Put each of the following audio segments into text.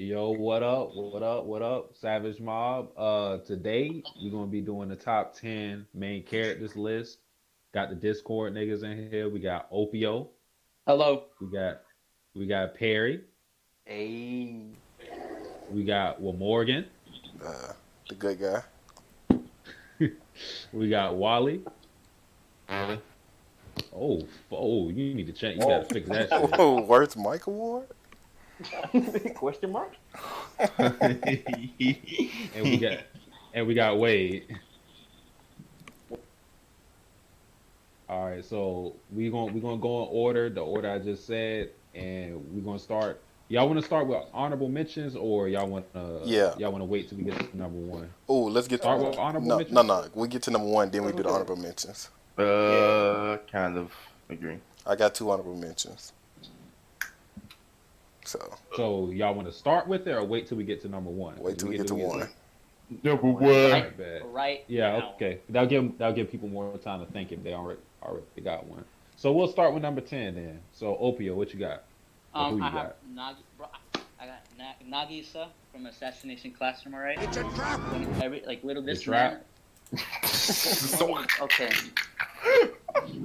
Yo, what up? What up? What up? Savage Mob. Today we're gonna be doing the top 10 main characters list. Got the Discord niggas in here. We got Opio. Hello. We got Perry. Hey, We got Morgan. Uh, the good guy. We got Wally. really? You need to check. You Whoa. gotta fix that shit. Whoa, worst Mike Award? Question mark? and we got Wade. All right, so we gonna go in order, the order I just said, and we're gonna start. Y'all want to start with honorable mentions, or Yeah. y'all want to wait till we get to number one? Oh, let's get Start with honorable no, mentions. no, no. We get to number one, then we do the honorable mentions. Kind of agree. I got two honorable mentions. So So y'all want to start with it, or wait till we get to number one? wait till we get to one. Number All one. right, bet. Right. Yeah, now. okay. That'll give people more time to think if they already got one. So we'll start with number 10 then. So Opio, what you got? Or who you I have got? Nagi. Bro, I got Nagisa from Assassination Classroom. All right. Like little The this trap? man. Okay.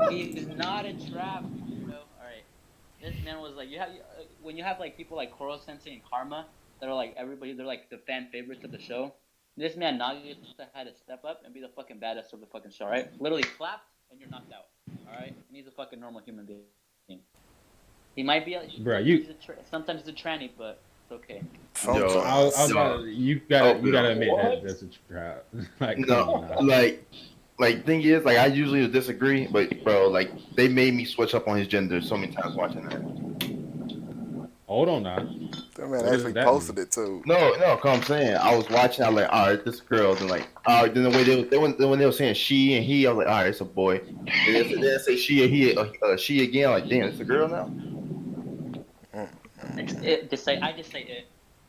He's not a trap. You know. All right. This man was like when you have like people like Koro Sensei and Karma that are like everybody. They're like the fan favorites of the show. This man Nagisa had to step up and be the fucking badass of the fucking show. Right. Literally clapped and you're knocked out. All right. And he's a fucking normal human being. He might be. Bruh, Sometimes he's a tranny, but it's okay. Yo, I was about to- you gotta admit what? that's a trap. Like, come No, on now. like thing is, like I usually disagree, but bro, like they made me switch up on his gender so many times watching that. Hold on now. That man What does actually that posted mean? it too. No, come I'm saying, I was watching, I was like, all right, this girl, and like, then the way when they were saying she and he, I was like, all right, it's a boy. And then say she and he, she again, like, damn, it's a girl now. I just say it.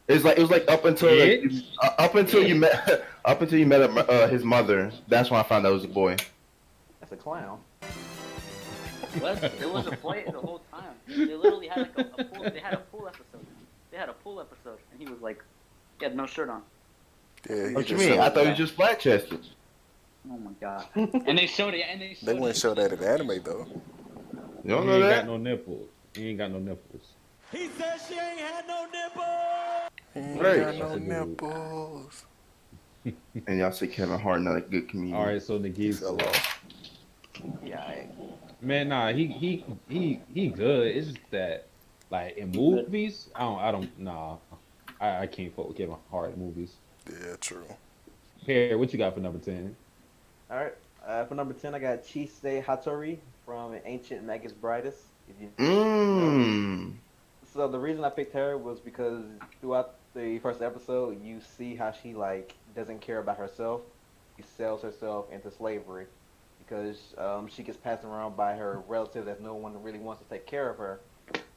It was like It? up until you met his mother. That's when I found out it was a boy. That's a clown. It was a boy the whole time. They literally had like a full. They had a full episode. They had a full episode, and he was like, he had no shirt on. Yeah, he What you just mean? showed I thought he that. was just flat chested. Oh my god! And they showed it. And they showed They wouldn't it. show that in the anime though. You He don't ain't know got that? no nipples. He ain't got no nipples. He said she ain't had no nipple. He ain't Right. got no That's a good one. nipples. And y'all say Kevin Hart not a good comedian. All right, so He fell Nagisa. off. Yeah, Man, nah, he good. It's just that, like in movies, nah, I can't fuck with Kevin Hart in movies. Yeah, true. Perry, what you got for number 10? all right. For number 10, I got Chisei Hattori from Ancient Magus Brightest. If you Mmm. So the reason I picked her was because throughout the first episode, you see how she like doesn't care about herself. She sells herself into slavery because she gets passed around by her relatives as no one really wants to take care of her.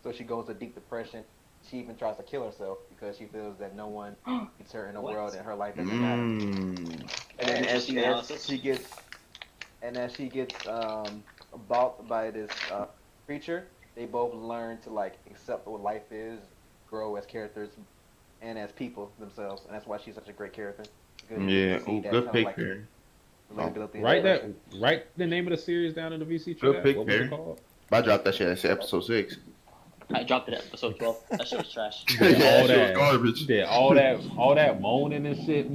So she goes into deep depression. She even tries to kill herself because she feels that no one gets her in the What? world and her life doesn't matter. Mmm. And then Interesting analysis. as she gets balked by this creature, they both learn to like accept what life is, grow as characters and as people themselves, and that's why she's such a great character. Good Yeah. to see Ooh, that good kind of pick like there. relatability. Write the name of the series down in the VC Good chat. pick, What was Perry. it called? I dropped that shit. I said episode 6. I dropped it at episode 12. That shit was trash. You did Yeah, all that shit was that garbage. You did all that moaning and shit.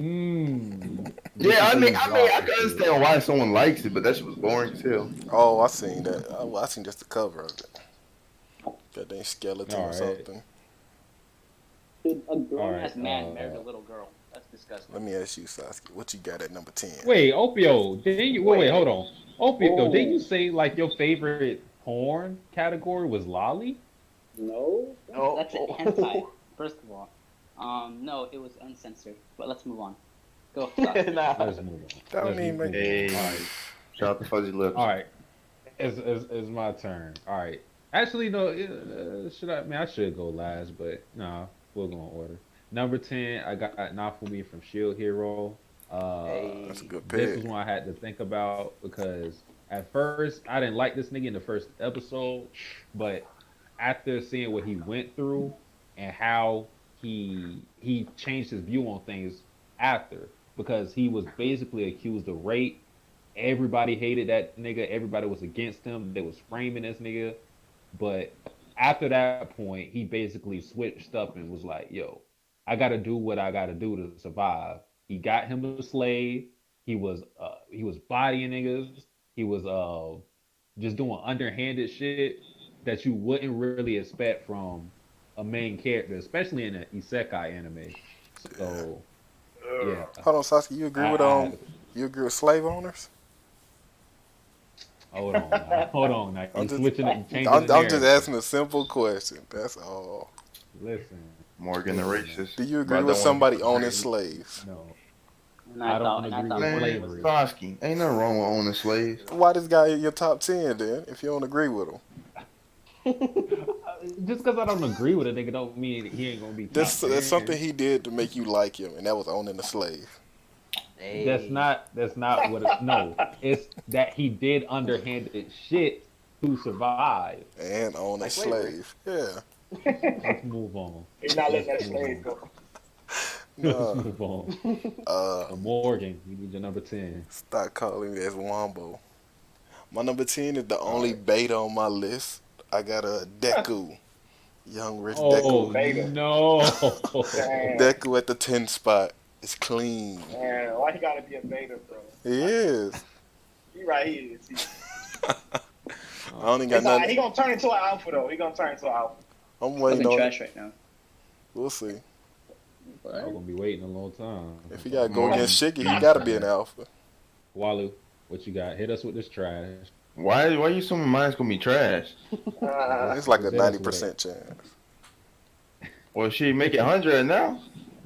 Yeah, I mean, I Drop can the shit. understand why someone likes it, but that shit was boring as hell. Oh, I seen that. I seen just the cover of it. Goddamn skeleton All or right. something. Dude, a grown Alright, ass man married a little girl. That's disgusting. Let me ask you, Satsuki, what you got at number 10? Wait, Opio, didn't you wait, hold on. Opio, Oh. didn't you say like your favorite porn category was lolly? No, Oh, that's oh. an hentai. First of all, no, it was uncensored. But let's move on. Go. Nah. Let's move on. That Let's don't even move make- on. Hey, All right. shout out to Fuzzy Lips. All right. It's my turn. All right. Actually, no. I should go last, but nah, we'll go in order. Number 10, I got Nafumi from Shield Hero. Hey. That's a good This pick. is one I had to think about because at first I didn't like this nigga in the first episode, but after seeing what he went through and how he changed his view on things after because he was basically accused of rape. Everybody hated that nigga. Everybody was against him. They was framing this nigga. But after that point, he basically switched up and was like, "Yo, I gotta do what I gotta do to survive." He got him a slave. He was bodying niggas. He was just doing underhanded shit that you wouldn't really expect from a main character, especially in an isekai anime. So yeah, Hold on, Sasuke. I You agree with slave owners? hold on now. Hold on now. I'm You just, switching it, changing I'm, the I'm just narrative. asking a simple question. That's all. Listen, Morgan the listen, racist. Do you But I agree with don't want to somebody be owning racist. slaves? no, And I don't and I agree thought with Man, Morgan was slavery. Sasuke, ain't nothing wrong with owning slaves. Why this guy in your top 10 then? If you don't agree with him, Just because I don't agree with a nigga don't mean he ain't gonna be top that's something 10. he did to make you like him, and that was owning a slave. That's Hey. not what it, no. It's that he did underhanded shit to survive. And own a Like slavery. slave. Yeah. Let's move on. He's not letting Let's that move slave on. go. Let's No. move on. Uh, Morgan, you need your number 10. stop calling me as Wombo. My number 10 is the All only right. beta on my list. I got a Deku. Young Rich Oh Deku. Beta. no! Damn. Deku at the 10 spot. It's clean. Man, why he gotta be a beta, bro? He is. He right here. I only got It's alright. He nothing. gonna turn into an alpha though. He gonna turn into an alpha. I'm fucking waiting on trash it. right now. We'll see. I'm gonna be waiting a long time. If he got to go against Shiggy, he got to be an alpha. Walu, what you got? Hit us with this trash. Why you assuming mine's gonna be trash? It's like a Hit us with 90% chance. Well, she make it 100 now.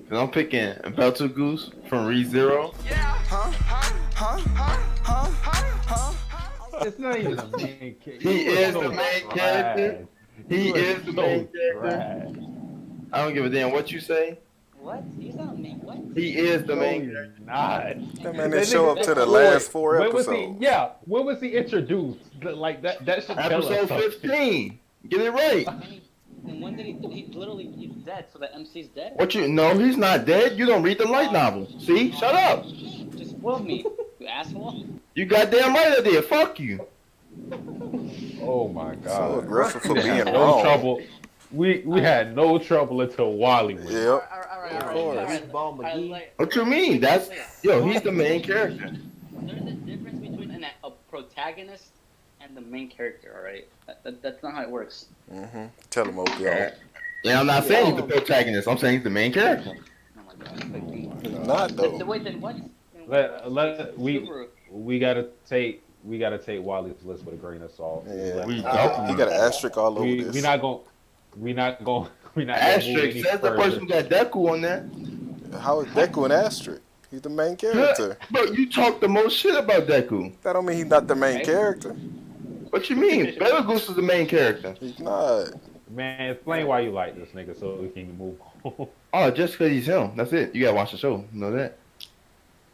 Cause I'm picking Beltu Goose from ReZero. It's not even the main character. He is the main character. He is the main character. I don't give a damn what you say. What? He's not me. What? He is the No, main he's character. not. That man didn't That show nigga- up to the Wait, last 4 when was he? episodes. Yeah, when was he introduced? Like that should tell us Episode something. 15. Get it right. And when did he's literally he's dead, so the MC's dead. What you? No, he's not dead. You don't read the light novel. See? Shut up. Just spoiled me, you asshole. You goddamn right I did. Fuck you. Oh my So god. aggressive for We being had no wrong. trouble. We had no trouble until Wally went. Yep. Alright. Of course. Ball McGee. What you mean? That's he's the main character. There's a difference between a protagonist and the main character, alright? That's not how it works. Mm-hmm. Tell him, OPO. Yeah, I'm not saying he's the protagonist. I'm saying he's the main character. Oh my god. He's not, though. Wait, then what? We gotta take Wally's list with a grain of salt. Yeah. We He got an asterisk all over this. We not gonna move Asterisk any says the further. person got Deku on there. How is Deku an asterisk? He's the main character. But you talk the most shit about Deku. That don't mean he's not the main character. What you mean? Better Goose is the main character. He's not. Man, explain why you like this nigga so we can move on. Oh, just because he's him. That's it. You gotta watch the show. You know that.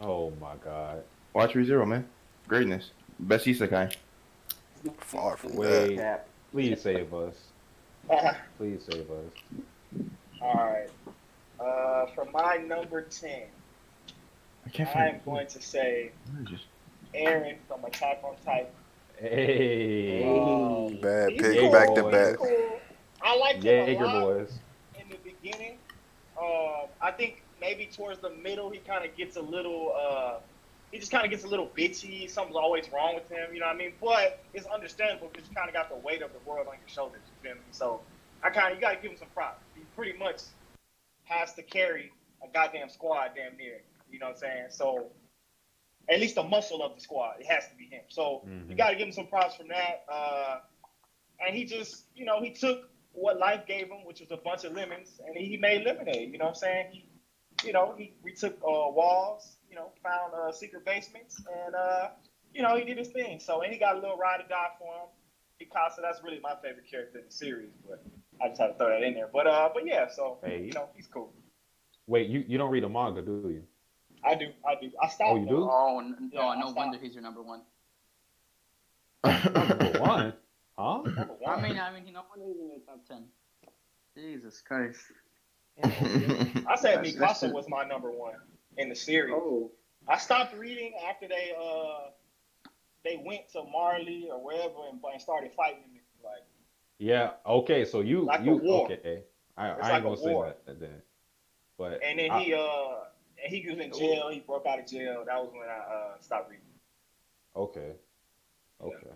Oh my god. Watch ReZero, man. Greatness. Best isekai. Far from that. Wait, Cap. please save us. Please save us. Alright. For my number 10, I can't I find am going to say Aaron from Attack on Titan. Hey. Bad He's pick cool. back to boy. back. Cool. I liked him a Jaeger lot boys. in the beginning. I think maybe towards the middle he kind of gets a little he just kind of gets a little bitchy. Something's always wrong with him, you know what I mean? But it's understandable because you kind of got the weight of the world on your shoulders, you feel me? So you got to give him some props. He pretty much has to carry a goddamn squad damn near, you know what I'm saying? So at least the muscle of the squad, it has to be him. So you got to give him some props from that. And he just, he took what life gave him, which was a bunch of lemons, and he made lemonade, you know what I'm saying? He retook walls, found secret basements, and, he did his thing. So, and he got a little ride or die for him. Picasso, that's really my favorite character in the series, but I just had to throw that in there. But yeah, so, Hey. he's cool. Wait, you don't read a manga, do you? I do. I stopped. Oh, you do? No wonder he's your number one. Number one? Huh? Number one. I mean, no wonder he's in your top 10. Jesus Christ. I said That's Mikasa the- was my number one in the series. Oh, I stopped reading after they went to Marley or wherever and started fighting. Like Yeah. Okay. So you Like a you war. okay? I It's I like ain't a gonna say war. that then. But and then I, he was in jail. He broke out of jail. That was when I stopped reading. okay. Okay.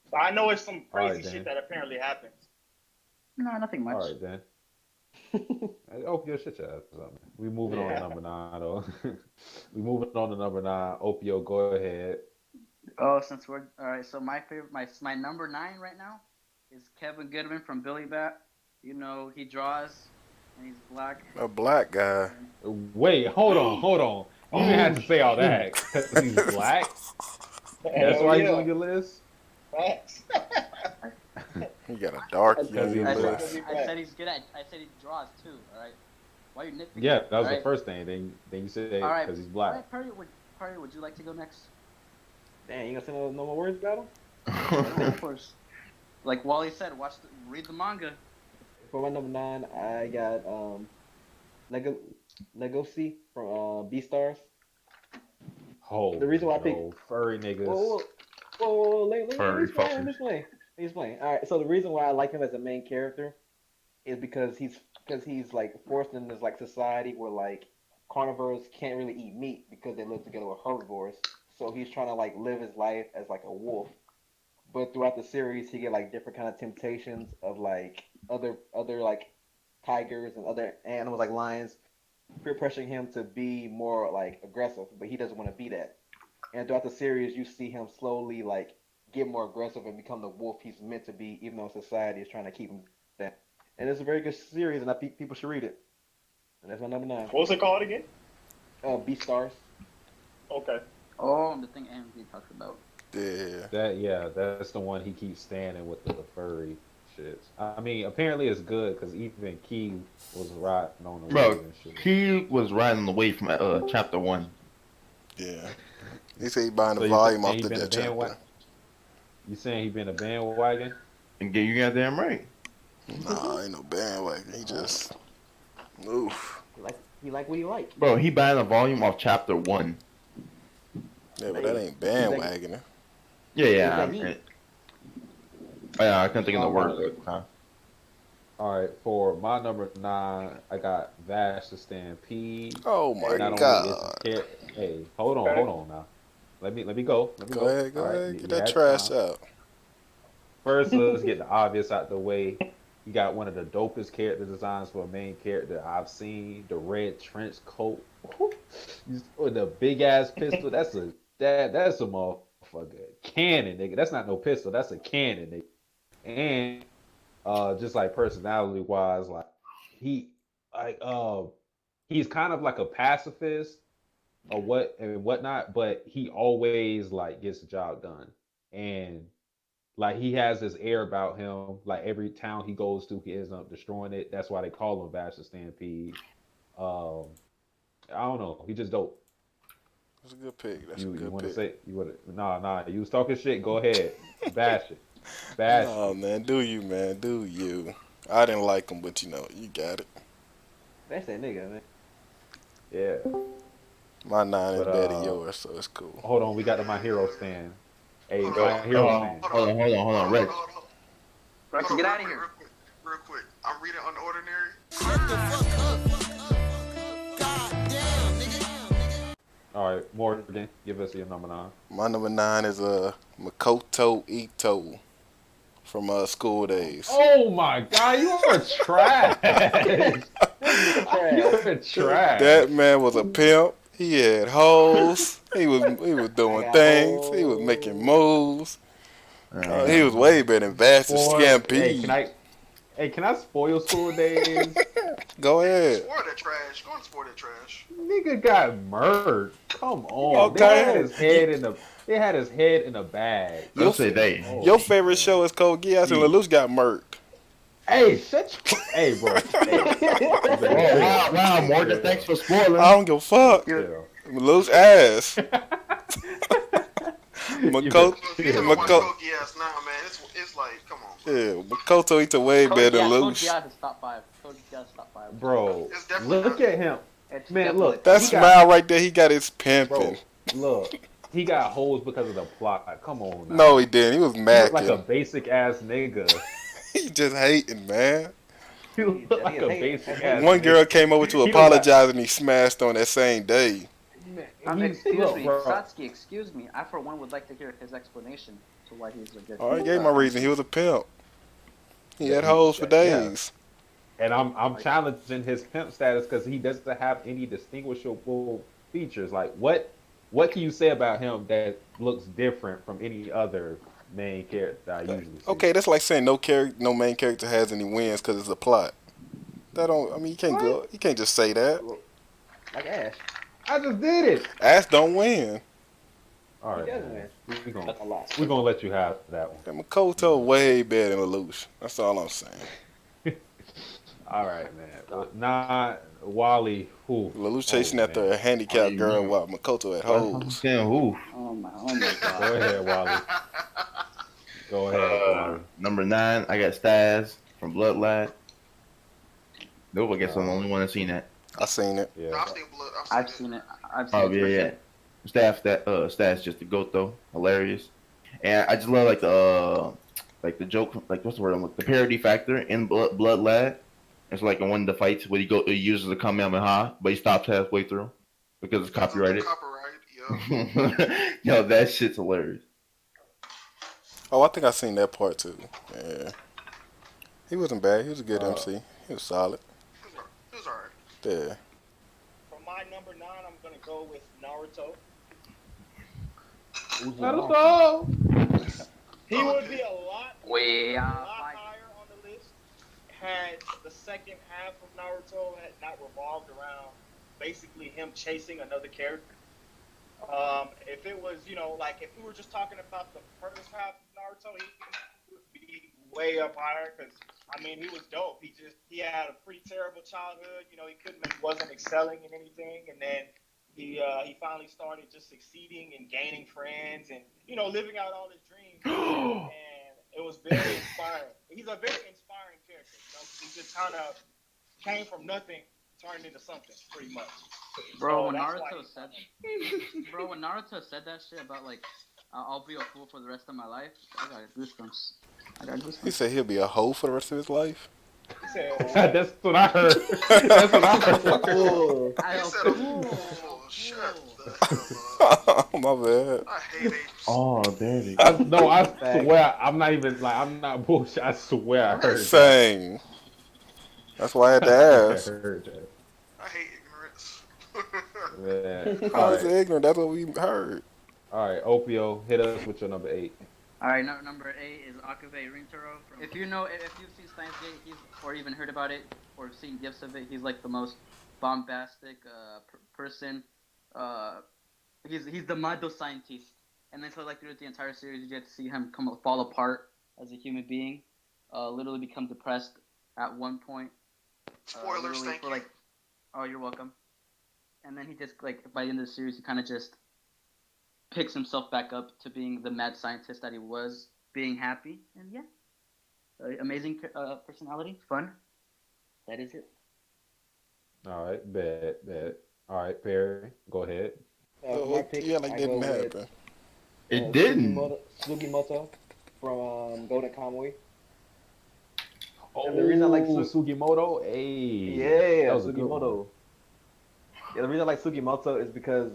So I know it's some All right, crazy Dan. shit that apparently happens. No, nothing much. All right then. Open your shit your ass or something. We moving on to number 9 though. We moving on to number 9. Opio, go ahead. Oh, since we're all right. So my favorite, my number 9 right now is Kevin Goodman from Billy Bat. You know, he draws and he's black. A black guy. Wait, hold on. You didn't have to say all that because he's black. That's Hell why yeah. he's on your list. Facts. He got a dark Because young he's I, black. list. I said he's good at. I said he draws too. All right. Why are you nitpicking? Yeah, that was All the right? first thing. Then you said All right. because he's All black. right, Perry, would you like to go next? damn, you gonna say no more words about him? Of course. Like Wally said, read the manga. For my number 9, I got Legosi from Beastars. Oh, The reason why I picked- no, furry niggas. Whoa, let me Furry explain. fuckers. Let me explain. All right, so the reason why I like him as a main character is because he's like forced in this like society where like carnivores can't really eat meat because they live together with herbivores. So he's trying to like live his life as like a wolf. But throughout the series, he get like different kind of temptations of like other like tigers and other animals like lions, peer pressuring him to be more like aggressive, but he doesn't want to be that. And throughout the series, you see him slowly like get more aggressive and become the wolf he's meant to be, even though society is trying to keep him that. And it's a very good series, and I think people should read it. And that's my number 9. What was it called again? Beastars. Okay. Oh, the thing Andy talked about. Yeah. That's the one he keeps standing with the furry shit. I mean, apparently it's good because even Key was riding on the Bro, wave and shit. he was riding away from chapter 1. Yeah. He said he buying So the you volume saying off he the been a chapter. bandwagon? You saying he been a bandwagon? And you goddamn right. Nah, ain't no bandwagon. He just oof. He like what he like. Bro, he buying a volume off chapter 1. Yeah, but that ain't bandwagoning. Yeah. He's like I couldn't think of the word. All right, for my number 9, I got Vash the Stampede. Oh my Not only god. is it, hey, hold on now. Let me go. Go ahead, All right, ahead. you Get that had trash time. out. First, let's get the obvious out the way. You got one of the dopest character designs for a main character I've seen. The red trench coat with the big ass pistol. That's a motherfucker cannon, nigga. That's not no pistol. That's a cannon, nigga. And just like personality wise, like he's kind of like a pacifist or whatnot, but he always like gets the job done. And like he has this air about him. Like every town he goes to, he ends up destroying it. That's why they call him Vash the Stampede. I don't know. He just dope. That's a good pick. That's a You good want to pick. say you want to? Nah. You was talking shit. Go ahead, bash it. Bash Oh it. man, do you, man? Do you? I didn't like him, but you know, you got it. That's that nigga, man. Yeah. My 9 is But, better than yours, so it's cool. Hold on, we got the My Hero stand. Hey, Hold My on. Hero Hold stand. on, Rex. Rex, get out of here. Real quick. I'm reading Unordinary. All right, Morgan, give us your number 9. My number 9 is Makoto Ito from School Days. Oh my God, you are trash. You're trash. That man was a pimp. He had hoes. He was doing things. He was making moves. He was way better than Vash the Stampede. Can I spoil School Days? Go ahead. Sport that trash. Go and sport that trash. Nigga got murdered. Come on. Okay. They had his head in a bag. Don't say they. Oh, Your favorite show is Code Geass and Lelouch got murked. Hey, hey, bro. Wow, Morgan, thanks for spoiling. I don't give a fuck. Chill. Lelouch ass. You don't watch Yes now, man. It's like, come on. Yeah, Makoto Ito way better than Code Lelouch. Geass is top 5. Code Geass is top 5. bro, It's definitely look not. at him. It's Man, definitely look, That he smile got, right there, he got his pimping. bro, look, he got hoes because of the plot. Come on No, he now. didn't. He was He look like a macking. basic ass nigga. He just hating, man. He look like a basic ass One girl nigga. came over to He don't got, apologize and he smashed on that same day. man, Excuse look, me, bro. Satsuki. Excuse me. I for one would like to hear his explanation to why he's a good. Oh, I gave my reason. He was a pimp. He had Yeah, hoes for yeah. days. And I'm challenging his pimp status because he doesn't have any distinguishable features. Like what can you say about him that looks different from any other main character I usually see? Okay, that's like saying no main character has any wins because it's a plot. That don't. I mean, you can't What? go. You can't just say that. Like Ash. I just did it. Ass don't win. All He right, does man. win. We gonna A lot. we gonna let you have that one. And Makoto way better than Lelouch. That's all I'm saying. All right, man. Nah, Wally. Who? Lelouch chasing after man. a handicapped Oh, girl yeah. while Makoto had I'm hoes. saying who? Oh my god. Go ahead, Wally. Go ahead, Wally. Number 9, I got Staz from Bloodline. Nope, I guess I'm the only one that's seen that. I seen it. No, Yeah. I've seen blood. I've seen it. I've seen Oh it. yeah, for yeah. sure. Stats just the goat though, hilarious, and I just love like the joke, like what's the word? The parody factor in Blood Lad. It's like in one of the fights where he uses a Kamehameha, but he stops halfway through because it's copyrighted. Copyright, yeah. Yo, that shit's hilarious. Oh, I think I seen that part too. Yeah. He wasn't bad. He was a good MC. He was solid. It was alright. Yeah. For my number 9, I'm gonna go with Naruto. Naruto. He would be a lot Way higher on the list had the second half of Naruto had not revolved around basically him chasing another character. If it was, like if we were just talking about the first half of Naruto, he would be way up higher because I mean he was dope. He had a pretty terrible childhood. He wasn't excelling in anything, and then he finally started just succeeding and gaining friends and living out all his dreams. And it was very inspiring. He's a very inspiring character, because he just kind of came from nothing, turned into something, pretty much. Bro, So when that's when Naruto said that shit about like I'll be a fool for the rest of my life, I got goosebumps. He said he'll be a hoe for the rest of his life. He said, That's what I heard. That's what I heard. Cool. He said a fool. Shut the hell up. My bad. I hate it. Oh, there it is. No, I swear, I'm not even like I'm not bullshit. I swear I heard that. Same. That's why I had to I ask. heard that. I hate ignorance. Yeah. I All was right. ignorant. That's what we heard. All right, Opio, hit us with your number 8. All right, number 8 is Akube Rintaro. If you've seen Steins Gate, or even heard about it, or seen gifs of it, he's like the most bombastic person. He's the Mado scientist, and then so like throughout the entire series, you get to see him fall apart as a human being, literally become depressed at one point. Spoilers, thank you. Oh, you're welcome. And then he just like by the end of the series, he kind of just picks himself back up to being the mad scientist that he was, being happy, and yeah, amazing personality, fun. That is it. All right, bet. All right, Perry, go ahead. My pick, Yeah, like I didn't go with, happen. It didn't. Sugimoto from Golden Kamuy. Oh, the reason I like Sugimoto, hey, Yeah, that was a good one. Sugimoto. Yeah, the reason I like Sugimoto is because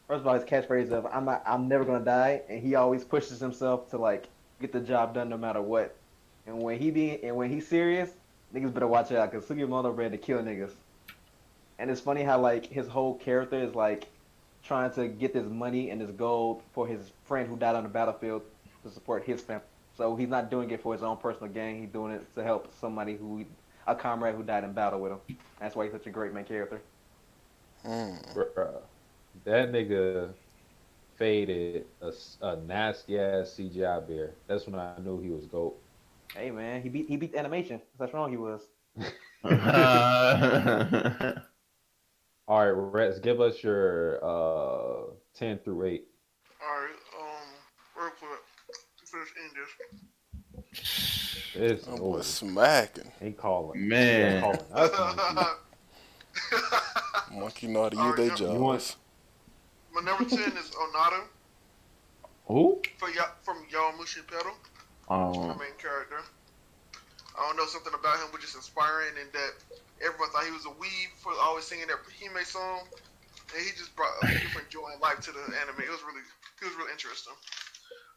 first of all, his catchphrase of I'm never gonna die, and he always pushes himself to get the job done no matter what. And when he's serious, niggas better watch out because Sugimoto ready to kill niggas. And it's funny how his whole character is trying to get this money and this gold for his friend who died on the battlefield to support his family. So he's not doing it for his own personal gain. He's doing it to help a comrade who died in battle with him. That's why he's such a great main character. Bruh, that nigga faded a nasty ass CGI bear. That's when I knew he was GOAT. Hey man, he beat the animation. That's how strong he was. All right, Rex, give us your 10 through 8. Alright, real quick. Finish ending this. It's Oh boy, over. smacking. Ain't calling. Ain't Man. calling us monkey. Monkey know how to use Alright, their yep. You want jaws. My number 10 is Onato who? from Yaomushi Pedal, my main character. I don't know, something about him was just inspiring, and that everyone thought he was a weeb for always singing that Hime song, and he just brought a different joy and life to the anime. He was really interesting.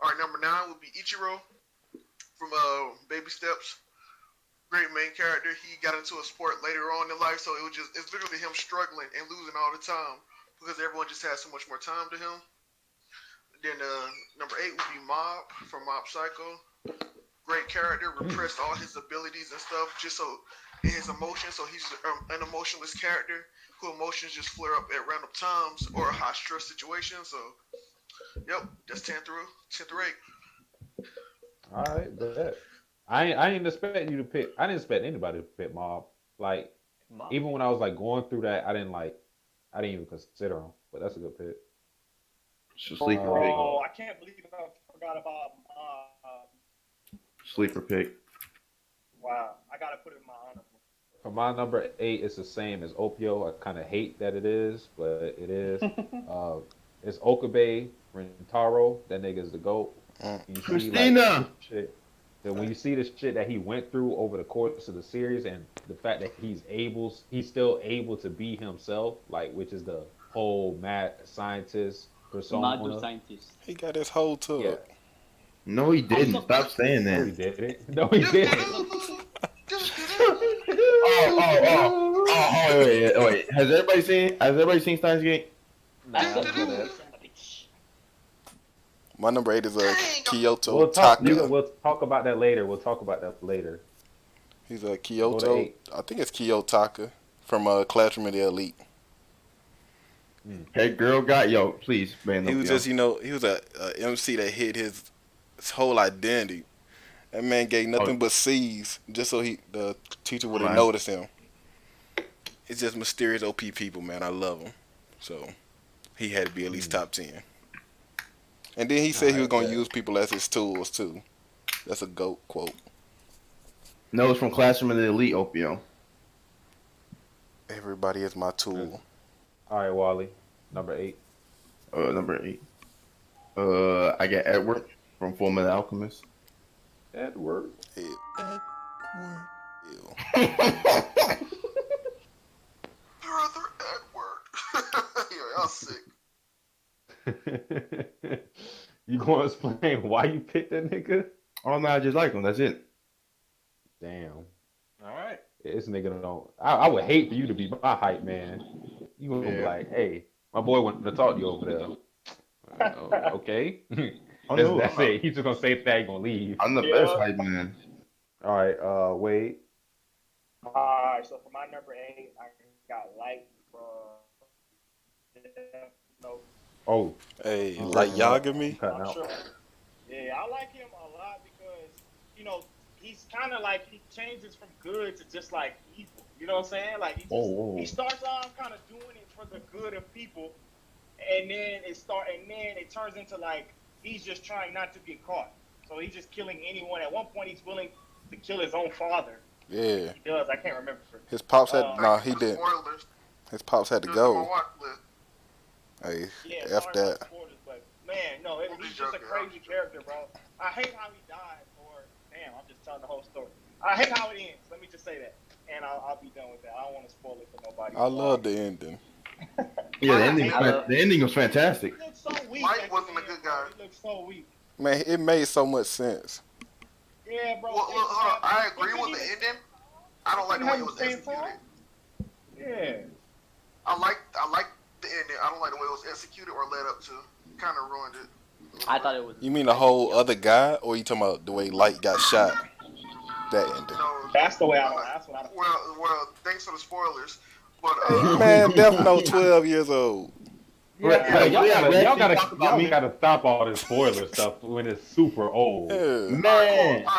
All right, number 9 would be Ichiro from Baby Steps. Great main character. He got into a sport later on in life, so it's literally him struggling and losing all the time because everyone just has so much more time to him. Then number 8 would be Mob from Mob Psycho. Great character, repressed all his abilities and stuff just so in his emotions. So he's an emotionless character who emotions just flare up at random times or high stress situations. So, yep, that's 10 through 8. All right, bet. I ain't expect you to pick. I didn't expect anybody to pick Mob. Like even when I was like going through that, I didn't even consider him. But that's a good pick. Sleeper pick. Oh, I can't believe I forgot about Sleeper pick. wow, I gotta put it in my honorable. For my number 8, it's the same as Opio. I kind of hate that it is, but it is. It's Okabe Rentaro. That nigga's the GOAT. You see, Christina! like, shit. So when you see the shit that he went through over the course of the series, and the fact that he's still able to be himself, like, which is the whole mad scientist persona. Mad scientist. He got his whole to Yeah. it. No, he didn't. Stop saying No, he that. didn't. No, he didn't. Wait. Has everybody seen Steins Gate? My number 8 is Kyoto We'll talk, Taka. nigga, we'll talk about that later. He's a Go to Kyoto. 8. I think it's Kiyotaka from Classroom of the Elite. Hey, girl, please, man. He was just, he was a MC that hid his whole identity. That man gave nothing but C's just so the teacher wouldn't notice him. It's just mysterious OP people, man. I love him. So he had to be at least top 10. And then he said he was going to use people as his tools, too. That's a GOAT quote. No, it's from Classroom of the Elite, Opio. Everybody is my tool. All right, Wally, number 8. Number 8. I got Edward from Fullmetal Alchemist. Edward. Ew. Brother Edward. Yo, y'all sick. You gonna explain why you picked that nigga? Oh, no, I just like him. That's it. Damn. All right. This nigga don't. I would hate for you to be my hype man. You gonna be like, hey, my boy wanted to talk to you over there. Okay. That's it. He's just gonna say that. He's gonna leave. I'm the best hype man. All right, Wade. Alright, so for my number 8, I got Light from Oh, Hey, like Yagami? cutting I'm out. sure. Yeah, I like him a lot because, he's kind of like, he changes from good to just like evil. You know what I'm saying? Like, he starts off kind of doing it for the good of people, and then it turns into like, he's just trying not to get caught. So he's just killing anyone. At one point, he's willing to kill his own father. Yeah. He does. I can't remember. His pops had, he didn't. Spoilers. His pops had to Just on my go. watch list. Hey, Yeah, F sorry that. about spoilers, but man, no, he's just a crazy character, bro. I hate how he died, or damn, I'm just telling the whole story. I hate how it ends. Let me just say that, and I'll be done with that. I don't want to spoil it for nobody. I love the ending. Yeah, the ending was fantastic. He looked so weak. Mike at the wasn't a end, good bro. guy. He looked so weak. Man, it made so much sense. Yeah, bro. Well, look, hold on. I agree with the ending. I don't like the way it was executed. Yeah. I like the ending. I don't like the way it was executed or led up to. Kind of ruined it. I thought it was. You mean the whole other guy, or you talking about the way Light got shot? That ending. No, That's the way I don't. That's what I don't. well, thanks for the spoilers. But Man, Death Note 12 years old. Yeah, y'all gotta talk about me. stop all this spoiler stuff when it's super old. Yeah. Man. All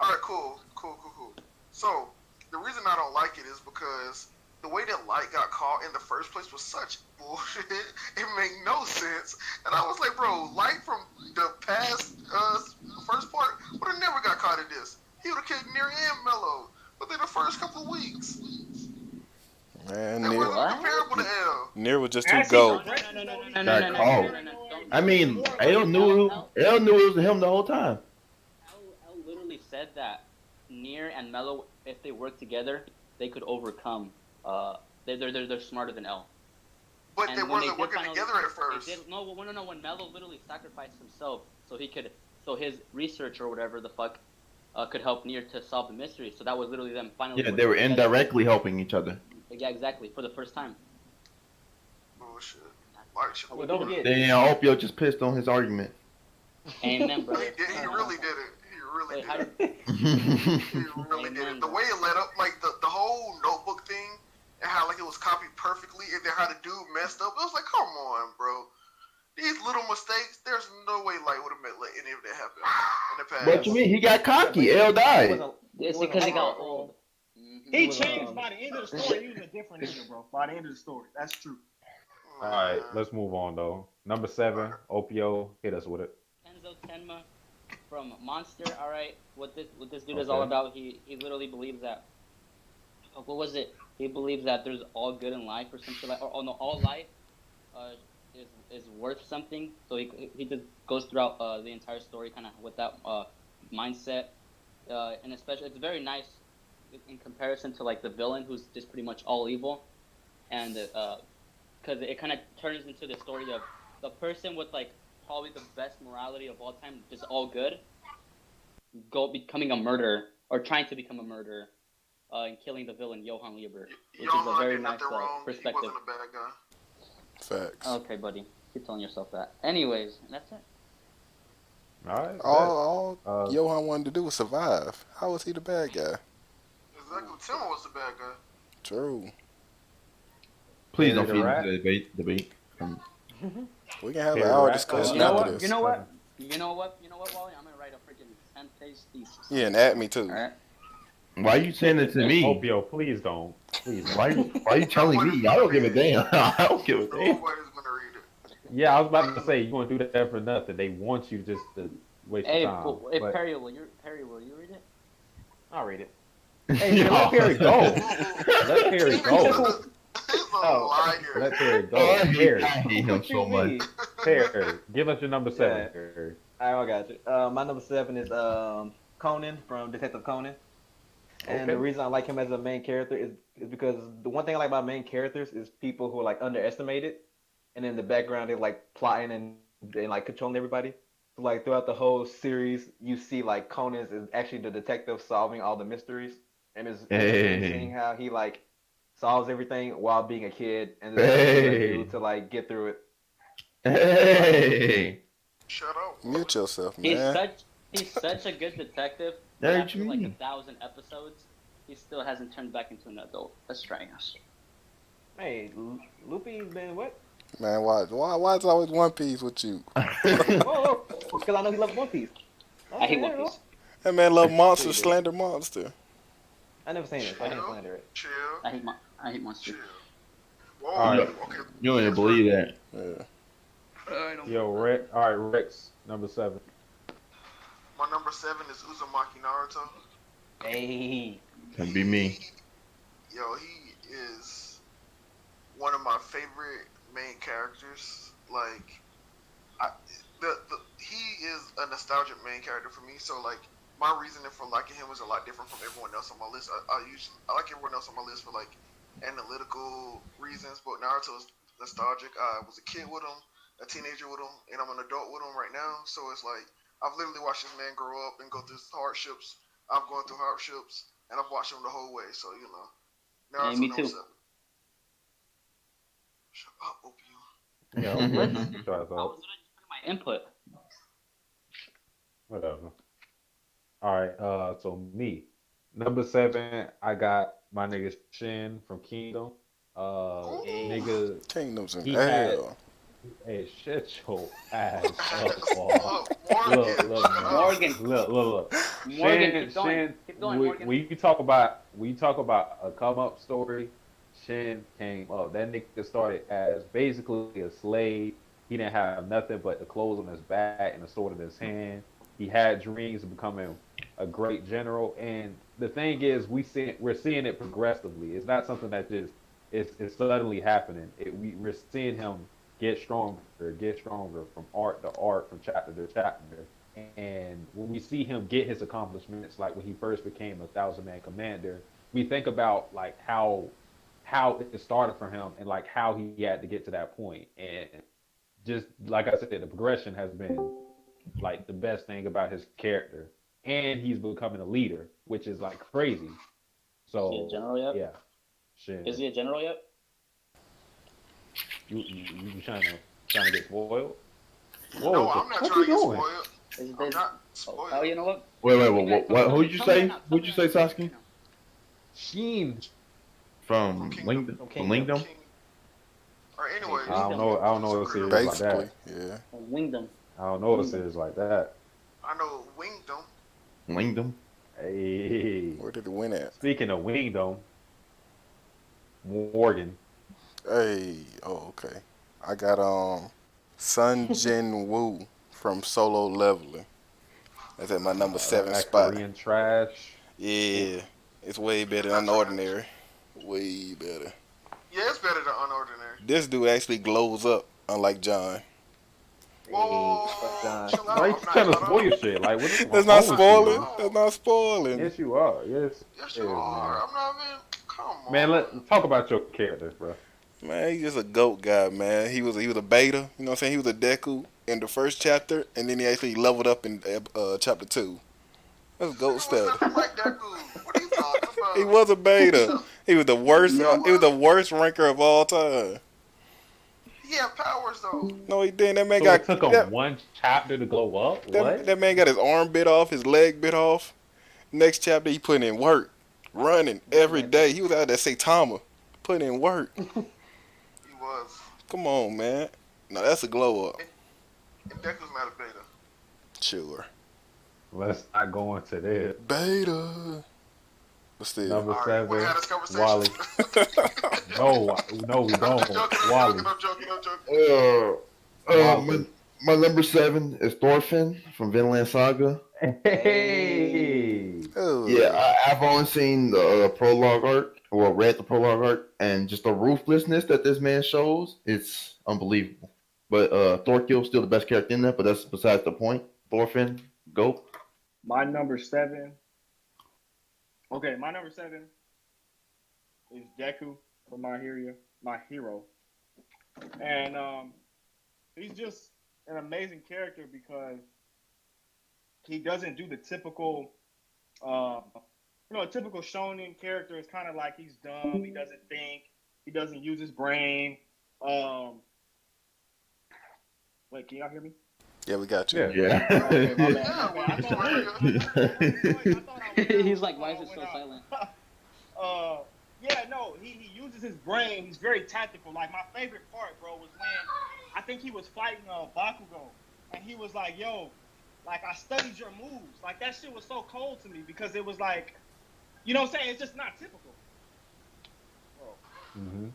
right, cool. So the reason I don't like it is because the way that Light got caught in the first place was such bullshit. It made no sense, and I was like, bro, Light from the past first part would have never got caught in this. he would have killed Near and Mello within the first couple of weeks. Man, It Near, wasn't even comparable to L. Near was just too Actually, gold. Got caught. I mean, L L knew it was him the whole time. L literally said that Near and Mello, if they work together, they could overcome. They're smarter than L. But And they when wasn't working together at first. No, when Mello literally sacrificed himself so his research or whatever the fuck could help Near to solve the mystery. So that was literally them finally. Yeah, they were indirectly helping each other. Yeah, exactly, for the first time. Bullshit. Like, Well, don't forget. Then Opio just pissed on his argument. Amen, brother. he really did it. He really Wait, did it. He really did it. The way it led up, like the whole notebook thing, and how like it was copied perfectly, and then how the dude messed up. It was like, come on, bro. These little mistakes, there's no way Light would have let any of that happen in the past. What you mean? He got cocky. L died. It's because he got old. He changed by the end of the story. He was a different nigga, bro. By the end of the story, that's true. All right, let's move on though. Number 7, Opio, hit us with it. Kenzo Tenma from Monster. All right, what this dude is all about? He literally believes that. What was it? He believes that there's all good in life or something like, or no, all life is worth something. So he just goes throughout the entire story kind of with that mindset, and especially it's very nice in comparison to like the villain who's just pretty much all evil, and because it kind of turns into the story of the person with like probably the best morality of all time, just all good, becoming a murderer or trying to become a murderer, and killing the villain Johann Lieber, which is a very nice perspective. He wasn't a bad guy. Facts. Okay, buddy, keep telling yourself that. Anyways, that's it. All right. All Johan wanted to do was survive. How was he the bad guy? Exactly. Timmo was the bad guy. True. Please don't feed into the debate. We can have an hour discussion after this. You know what, Wally? I'm gonna write a freaking 10-page thesis. Yeah, and at me too. All right. Why are you saying it to me? Opio, please don't. Please don't. Why are you telling me? I don't give a damn. I don't give a damn. Nobody's gonna read it. Yeah, I was about to say you gonna do that for nothing. They want you just to waste your time. Hey, but... Perry, will you read it? I'll read it. Hey, man, let Perry go. Let Perry go. He's a liar. Let Perry go. I Perry, hate him so much. Perry, give us your number 7. Yeah. Perry. All right, I got you. My number 7 is Conan from Detective Conan. And Okay. the reason I like him as a main character is because the one thing I like about main characters is people who are like underestimated, and in the background they're like plotting and like controlling everybody. So like throughout the whole series, you see like Conan is actually the detective solving all the mysteries, and it's seeing how he like solves everything while being a kid, and then to like get through it. Hey. Shut up. Mute yourself, man. He's such a good detective. Yeah, After like 1,000 episodes, he still hasn't turned back into an adult. That's trash. Hey, Loopy's been what? Man, why is it always One Piece with you? Whoa, because I know he loves One Piece. I hate One Piece. That man love Monster, Slender Monster. I never seen it. I can't slander it. Chill. I hate Monster. Chill. Whoa. All right. Okay. You don't even believe that. Yeah. Yo, Rex. All right, Rex, number 7. My number 7 is Uzumaki Naruto. Hey. Can be me. Yo, he is one of my favorite main characters. Like, he is a nostalgic main character for me. So like, my reasoning for liking him is a lot different from everyone else on my list. I like everyone else on my list for like analytical reasons, but Naruto is nostalgic. I was a kid with him, a teenager with him, and I'm an adult with him right now. So it's like, I've literally watched this man grow up and go through hardships. I'm going through hardships, and I've watched him the whole way. So, you know. Naruto Hey, me too. 7. Shut up, Opio. Yeah, I was literally just putting my input. Whatever. All right, so me. Number 7, I got my nigga Shin from Kingdom. Nigga, Kingdoms in he hell. hey, shut your ass up, boy. Morgan. Look. Morgan, Shin, keep going, Morgan. when you talk about a come up story, Shin came up. That nigga started as basically a slave. He didn't have nothing but the clothes on his back and a sword in his hand. He had dreams of becoming a great general, and the thing is, we're seeing it progressively. It's not something that just is suddenly happening. We're seeing him get stronger from art to art, from chapter to chapter. And when we see him get his accomplishments, like when he first became a 1,000-man commander, we think about like how it started for him and like how he had to get to that point. And just like I said, the progression has been like the best thing about his character. And he's becoming a leader, which is like crazy. Is he a So general yet? yeah, shit. Is he a general yet? You trying to get spoiled? Whoa, No, what I'm the not fuck trying to you get doing? spoiled. I'm not spoiled. Oh, you know what? Wait, what? Come Who'd you say? Who'd you say, Sasuke? Sheen. From Kingdom. Lingdom? From Kingdom. Lingdom? Or anyways. I don't know a series like Basically, that. yeah. Wingdom. I don't know a series like that. I know Wingdom. Lingdom? Hey, Where did it win at? speaking of Wingdom, Morgan. Hey, oh, okay. I got Sun Jin Woo from Solo Leveling. That's at my number 7 That spot. Korean trash. Yeah, it's way better than Unordinary. Way better. Yeah, it's better than Unordinary. This dude actually glows up, unlike John. Whoa, John. chill out. Why you I'm not trying to shut spoil up. your shit? Like, what is That's not wrong with spoiling. you? That's not spoiling. Yes, you are. Yes, Yes, it you is, are. I'm not even. Come on. man. Let's talk about your characters, bro. Man, he's just a goat guy, man. He was a beta, you know what I'm saying? He was a Deku in the first chapter, and then he actually leveled up in chapter 2. That's goat He was status. nothing like that dude. What are you talking about? He was a beta. He was the worst. Yeah, He was the worst ranker of all time. He had powers though. No, he didn't. That man So got it took him that, one chapter to glow up. What? that man got his arm bit off, his leg bit off. Next chapter, he put in work, running every day. He was out there Saitama, putting in work. He was. Come on, man. No, that's a glow up. And Deku's not a beta. Sure. Let's not go into this. Beta. But still. Number All right, we're 7, having this conversation. Wally. No, we I'm don't. just joking. Wally. I'm joking. My number 7 is Thorfinn from Vinland Saga. Hey. Oh. Yeah, I've only seen the prologue arc, or read the prologue arc, and just the ruthlessness that this man shows, it's unbelievable. But Thorkill's still the best character in there, but that's besides the point. Thorfinn, go. My number 7. Okay, my number 7 is Deku from My Hero. And he's just an amazing character because he doesn't do the typical, a typical shonen character is kind of like he's dumb, he doesn't think, he doesn't use his brain. Wait, can y'all hear me? Yeah, we got you. Yeah. Okay, my bad. Yeah, Okay, I thought He's like, why is it so silent? Yeah, no, he uses his brain. He's very tactical. Like, my favorite part, bro, was when I think he was fighting Bakugo, and he was like, yo, like, I studied your moves. Like, that shit was so cold to me because it was like, you know what I'm saying? It's just not typical. Mm-hmm.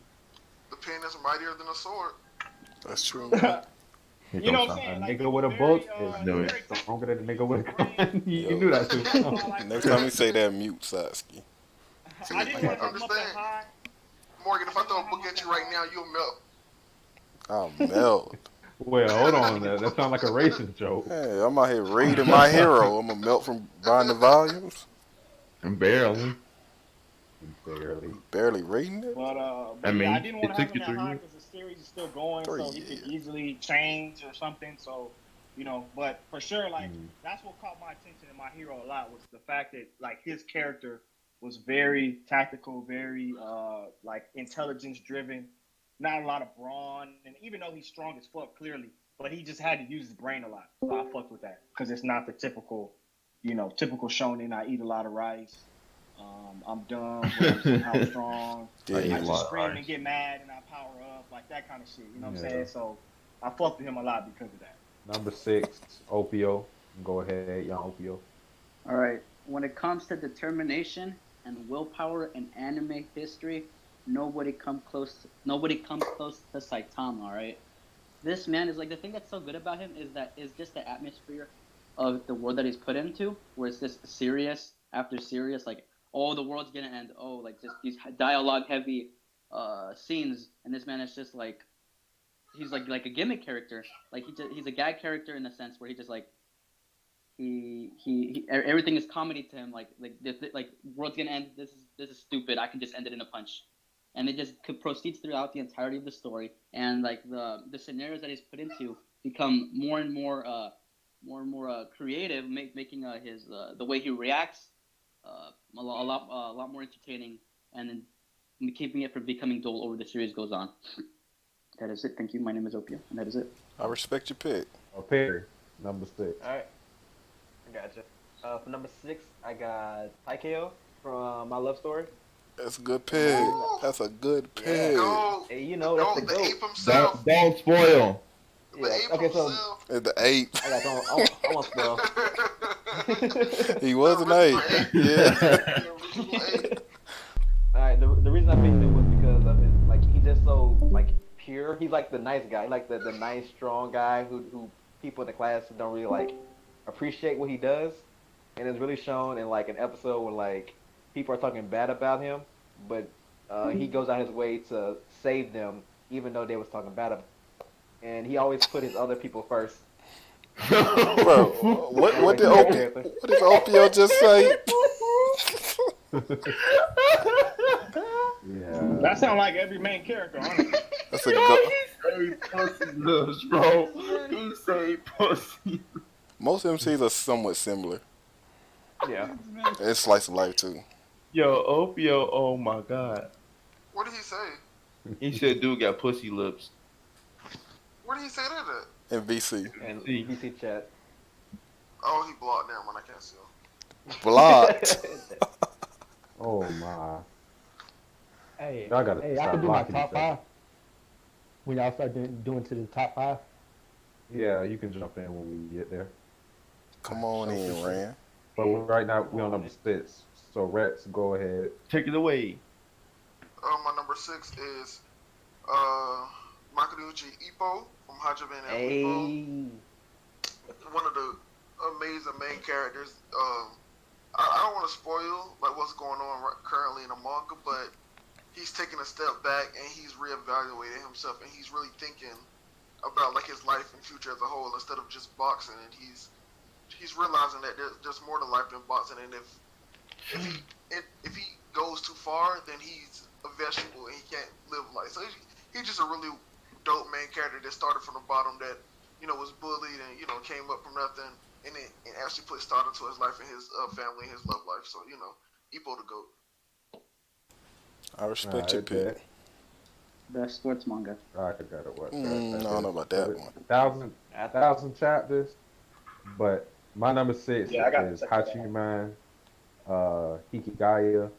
The pen is mightier than a sword. That's true. You know what I'm A saying? Like, nigga with a very, book is no, very stronger than a nigga with a tactical. gun. You knew that too. Next time you say that, mute Satsuki. I didn't want to come up that Understand. high. Morgan, if I throw a book at you right now, you'll melt. I'll melt. Well, hold on. That sounds like a racist joke. Hey, I'm out here reading My Hero. I'm gonna melt from buying the volumes. Barely. Barely. Reading it. But, I mean, yeah, I didn't want it to have took him you that 3 high years. because the series is still going, 3 so he could years. easily change or something. So, but for sure, like, that's what caught my attention in My Hero a lot was the fact that, like, his character was very tactical, very, like, intelligence-driven, not a lot of brawn. And even though he's strong as fuck, clearly, but he just had to use his brain a lot. So I fucked with that because it's not the typical, typical shonen. I eat a lot of rice. I'm dumb, but I'm somehow strong. Yeah, I eat a lot just of scream rice. and get mad and I power up, like that kind of shit. You know what I'm Yeah. saying? So I fucked with him a lot because of that. Number 6, Opio. Go ahead, young Opio. All right. When it comes to determination and willpower in anime history, nobody comes close to Saitama. All right. This man is like the thing that's so good about him is that is just the atmosphere of the world that he's put into, where it's just serious after serious, like, oh, the world's gonna end, oh, like just these dialogue heavy scenes, and this man is just like he's like a gimmick character, like he's a gag character in a sense where he just like everything is comedy to him, like world's gonna end, this is stupid, I can just end it in a punch, and it just proceeds throughout the entirety of the story, and like the scenarios that he's put into become more and more creative, making his the way he reacts a lot more entertaining, and then keeping it from becoming dull over the series goes on. That is it. Thank you. My name is Opio, and that is it. I respect your pick. Perry, number 6. All right, I gotcha. For number 6, I got Taikeo from My Love Story. That's a good pick. That's a good pick. Hey, you know that's the the goat. ape himself. Don't spoil. Yeah. Okay, so The ape. I got I want spell. He was an ape. Yeah. Alright, the reason I picked him was because of his, like, he's just so, like, pure. He's like the nice guy, like the nice, strong guy who people in the class don't really, like, appreciate what he does. And it's really shown in, like, an episode where, like, people are talking bad about him, but he goes out his way to save them, even though they was talking bad about him. And he always put his other people first. Bro, what did Opio just say? Yeah. That sounds like every main character, honestly. That's a good. Say pussy lips, bro. He say pussy. Most MCs are somewhat similar. Yeah. It's slice of life too. Yo, Opio, oh my god. What did he say? He said dude got pussy lips. Where did he say that at? In VC. And VC chat. Oh, he blocked them when I can't see him. Blocked. Oh my. Hey, Y'all gotta I start can do my blocking top each other. 5. When y'all start doing to the top 5. Yeah, you can jump in when we get there. Come on in, Rand. But right now we're on number 6. So Rex, go ahead. Take it away. My number 6 is Makunuchi Ippo from Hajime and Ippo. One of the amazing main characters. I don't want to spoil like what's going on currently in the manga, but he's taking a step back and he's reevaluating himself, and he's really thinking about like his life and future as a whole instead of just boxing. And he's realizing that there's more to life than boxing, and if he goes too far, then he's a vegetable and he can't live life. So he's just a really dope main character that started from the bottom, that was bullied and came up from nothing, and actually put start into his life and his family and his love life. So Ippo the GOAT. I respect your pick. Best sports manga. I forgot it was. I don't know about that one. 1,000 chapters. But my number 6 Yeah, I got is to check that Hachiman Hikigaya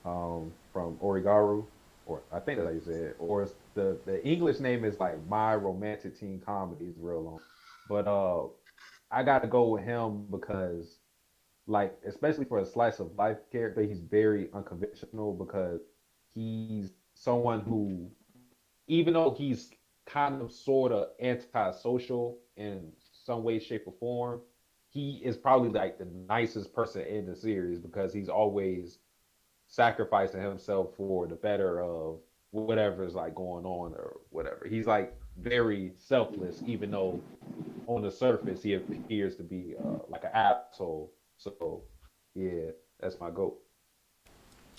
from Origaru, or I think that's how you say it. Or it's the English name is like My Romantic Teen Comedy. It's real long. But I got to go with him because, like, especially for a slice of life character, he's very unconventional because he's someone who, even though he's kind of sort of antisocial in some way, shape, or form, he is probably like the nicest person in the series because he's always sacrificing himself for the better of whatever is like going on or whatever. He's like very selfless, even though on the surface he appears to be like an asshole. So yeah, that's my goat.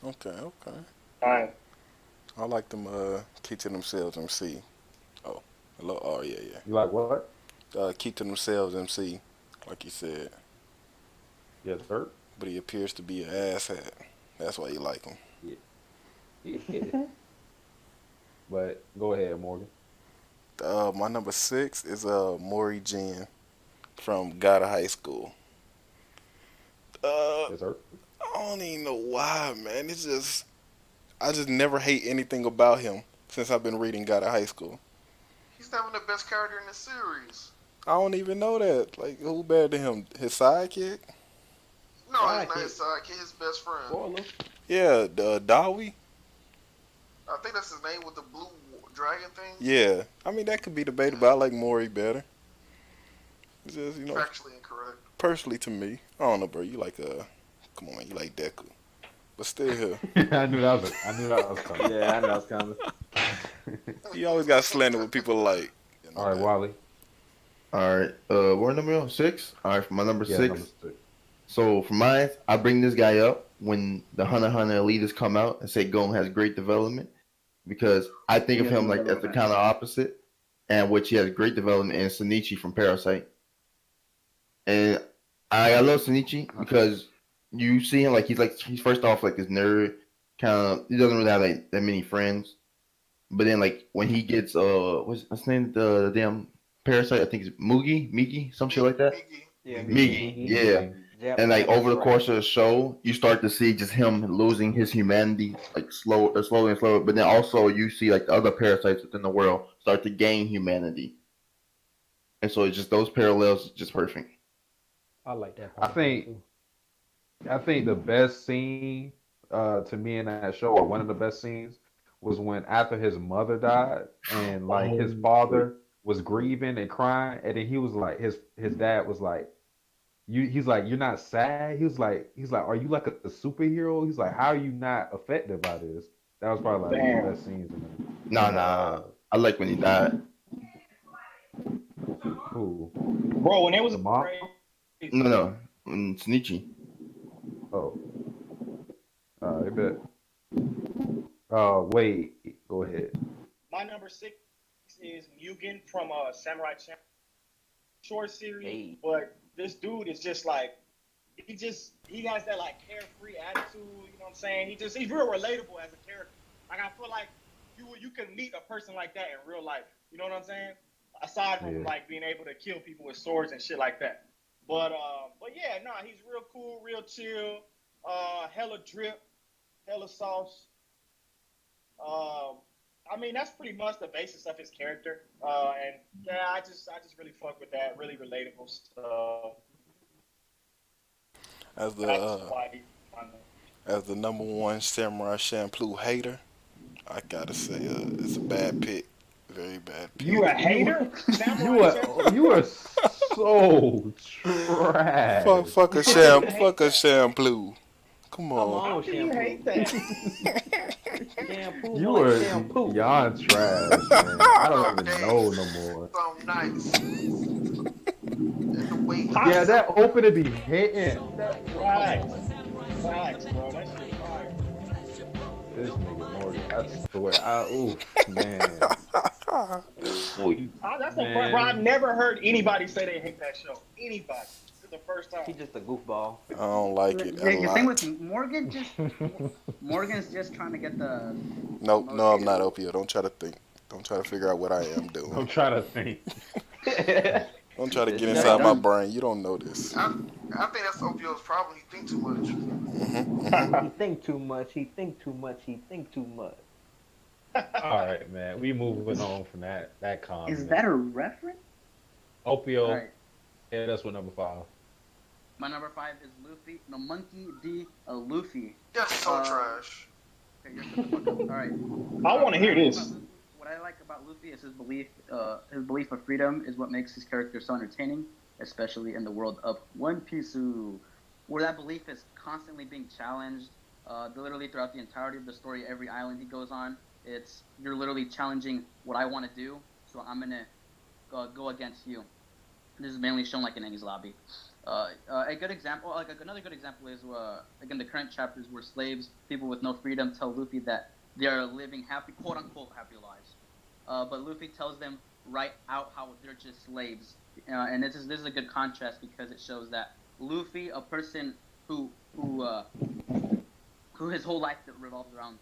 Okay. Alright. I like them keep to themselves MC. Oh, hello. Oh yeah. You like what? Keep to themselves MC, like you said. Yes, sir. But he appears to be an asshat. That's why you like him. Yeah. But go ahead, Morgan. My number 6 is Mori Jin from God of High School. Yes, sir. I don't even know why, man. I just never hate anything about him since I've been reading God of High School. He's having the best character in the series. I don't even know that. Like, who better than him? His sidekick? No, he's not his sidekick. His best friend. Spoiler. Yeah, Dawi. I think that's his name with the blue dragon thing. Yeah, I mean that could be debatable. I like Mori better. It's just Factually incorrect. personally to me, I don't know, bro. You like come on, man, you like Deku, but still here. I knew that was coming. Yeah, I know it's coming. He always got slander with people like. All right, Wally. All right. What number 6? All right, for my number Yeah, 6. number 6. So for mine, I bring this guy up when the Hunter x Hunter Elitists come out and say Gon has great development because I think of him like as the kind of opposite, and which he has great development in Shinichi from Parasite. And I love Shinichi because you see him like he's first off like this nerd kind of. He doesn't really have like that many friends, but then like when he gets what's his name, the damn Parasite, I think it's Migi, some shit like that. Migi, yeah. And like over the course of the show, you start to see just him losing his humanity, like slowly and slower. But then also you see like the other parasites within the world start to gain humanity, and so it's just those parallels, just perfect. I like that. I think the best scene to me in that show, or one of the best scenes, was when after his mother died and like his father was grieving and crying, and then he was like, his dad was like, he's like, you're not sad. He's like, are you like a superhero? He's like, how are you not affected by this? That was probably like one of the best scenes in it. Nah. I like when he died. Who? Bro, when it was The mom? No, Shinichi. Oh. I bet. Wait. Go ahead. My number 6 is Mugen from Samurai Champ short series, but this dude is just like he has that like carefree attitude. You know what I'm saying? He's real relatable as a character. Like I feel like you can meet a person like that in real life. You know what I'm saying? Aside from like being able to kill people with swords and shit like that. But yeah, he's real cool, real chill. Hella drip, hella sauce. I mean, that's pretty much the basis of his character. And yeah, I just really fuck with that. Really relatable stuff. As the number one Samurai Champloo hater, I gotta say it's a bad pick. Very bad pick. You a hater? You are so trash. Fuck a Champloo. Come on. How do you hate that? You are beyond trash, man. I don't even know no more. So nice. Yeah, that opening be hitting. Facts, bro. That shit fire. This nigga Morgan, I swear. Man. That's the part, bro. I've never heard anybody say they hate that show. Anybody. This is the first time. He's just a goofball. I don't like it. The thing with Morgan, Morgan's just trying to get the. No, I'm not, Opio. Don't try to think. Don't try to figure out what I am doing. Don't try to think. Don't try to get inside my brain. You don't know this. I think that's Opio's problem. He think too much. He think too much. He think too much. All right, man. We moving on from that comment. Is that a reference? Opio. Right. Yeah, that's what number 5. My number 5 is Luffy. No, Monkey D. Luffy. That's so trash. Okay, you're shut the fuck up. All right. I want to hear this. What I like about Luffy is his belief of freedom is what makes his character so entertaining, especially in the world of One Piece, where that belief is constantly being challenged. Literally throughout the entirety of the story, every island he goes on, you're literally challenging what I want to do, so I'm gonna go against you. This is mainly shown like in Enies Lobby. A good example, another good example is again the current chapters where slaves, people with no freedom, tell Luffy that they are living happy, quote unquote, happy lives. But Luffy tells them right out how they're just slaves. And this is a good contrast because it shows that Luffy, a person who his whole life revolves around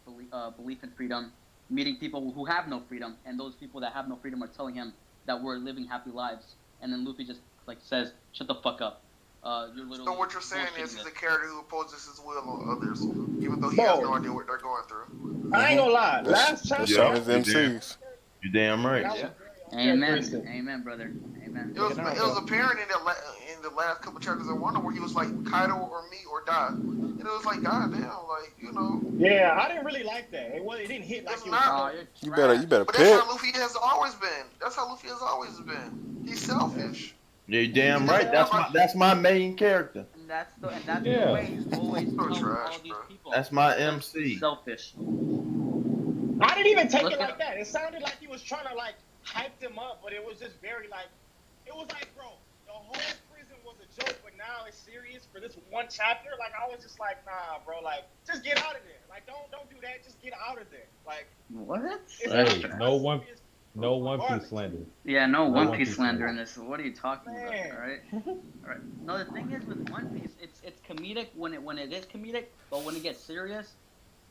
belief in freedom, meeting people who have no freedom, and those people that have no freedom are telling him that we're living happy lives. And then Luffy just says, "Shut the fuck up." You're literally. So what you're saying is he's a character who opposes his will on others, even though he has no idea what they're going through. I ain't gonna lie. Last chapter, MCs. You damn right. Yeah. Amen, brother. Amen. It was apparent in the last couple chapters of Wonder where he was like, Kaido or me or die. And it was like, goddamn, like, you know. Yeah, I didn't really like that. It didn't hit like it was. You better But pick. that's how Luffy has always been. He's selfish. You're damn right. That's my main character. And that's the Yeah. way he's always So helped trash, all these bro. people. That's my Because MC. he's selfish. I didn't even take Look it at- like that. It sounded like he was trying to like hype them up, but it was just very like, it was like, bro, the whole prison was a joke, but now it's serious for this one chapter. Like I was just like, nah, bro, like just get out of there. Like don't do that. Just get out of there. Like What? it's Hey, not no one serious Piece slander. Yeah, no No One Piece slander in this. What are you talking Man. about? All right. All right. No, the thing is with One Piece, it's comedic when it is comedic, but when it gets serious,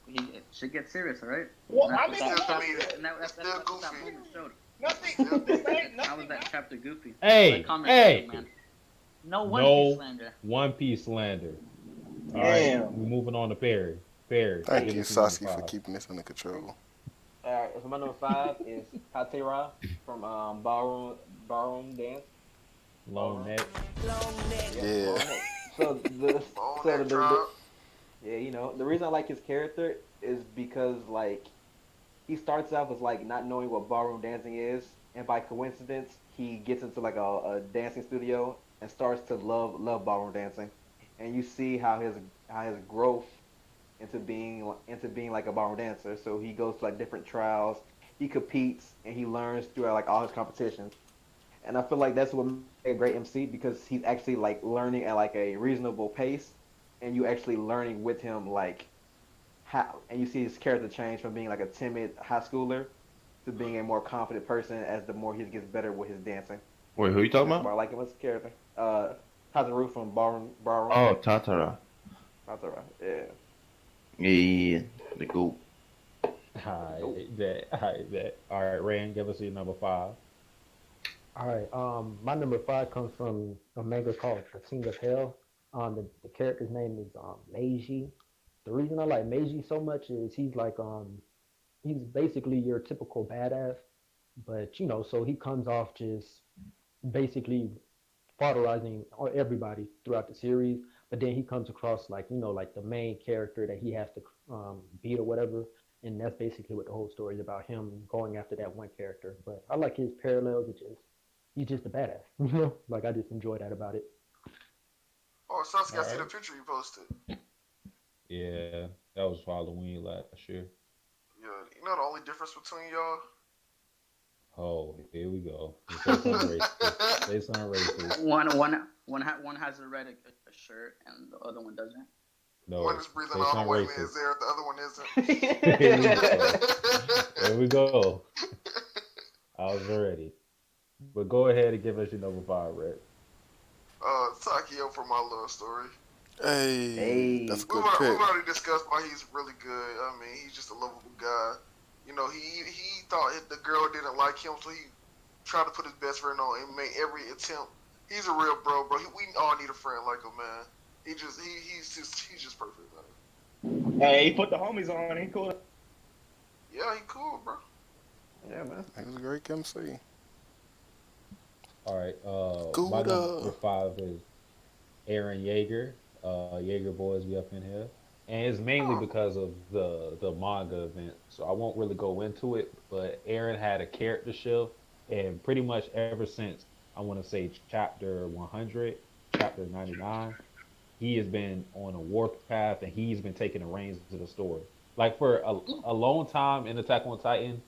it should get serious, all right? Well, And I that's mean, what Still that- comedic. and that- that's Still what that goofy. moment showed. nothing. This ain't How was nothing. that chapter goofy? Hey, Like, comment hey. section, man. No One No Piece slander. One Piece slander. All right, Damn. we're moving on to Perry. Perry. Thank give you, us your number Satsuki, for 5. keeping this under control. Alright, so my number 5 is Katera from Ballroom Dance. Long neck. Yeah. So On so that drop. yeah, you know, the reason I like his character is because like he starts off as like not knowing what ballroom dancing is, and by coincidence he gets into like a dancing studio and starts to love ballroom dancing, and you see how his growth into being like a ballroom dancer. So he goes to like different trials, he competes, and he learns throughout like all his competitions. And I feel like that's what makes a great MC, because he's actually like learning at like a reasonable pace, and you actually learning with him like how, and you see his character change from being like a timid high schooler to being a more confident person as the more he gets better with his dancing. Wait, who you talking That's why I about? like him as a character. Hazaru from Ballroom. Oh, Tatara. Hazaru, yeah. Yeah, the goat. Alright, bet. Alright, Rand, give us your number 5. All right. My number 5 comes from a manga called The King of Hell. The character's name is Meiji. The reason I like Meiji so much is he's like he's basically your typical badass, but you know, so he comes off just basically fodderizing everybody throughout the series. But then he comes across like, you know, like the main character that he has to beat or whatever, and that's basically what the whole story is about, him going after that one character. But I like his parallels. He's just a badass, you know. Like I just enjoy that about it. Oh, Sasuke, I see the Alright. picture you posted. Yeah, that was for Halloween last year. Yeah, you know the only difference between y'all? Oh, here we go. Say something racist. Say something racist. One has a red a shirt and the other one doesn't. No, One is breathing say on something white racist. man's air, the other one isn't. There we go. I was ready. But go ahead and give us your number 5, Red. Takio from My Love Story. Hey, that's a good We've pick. already discussed why he's really good. I mean, he's just a lovable guy. You know, he thought the girl didn't like him, so he tried to put his best friend on and made every attempt. He's a real bro. We all need a friend like him, man. He's just perfect, man. Hey, he put the homies on. He cool. Yeah, he cool, bro. Yeah, man. He was a great MC. All right. My Gouda. number 5 is Aaron Yeager. Yeager boys be up in here. And it's mainly because of the manga event. So I won't really go into it, but Aaron had a character shift, and pretty much ever since, I want to say chapter 100, chapter 99, he has been on a warpath, and he's been taking the reins to the story. Like for a long time in Attack on Titan,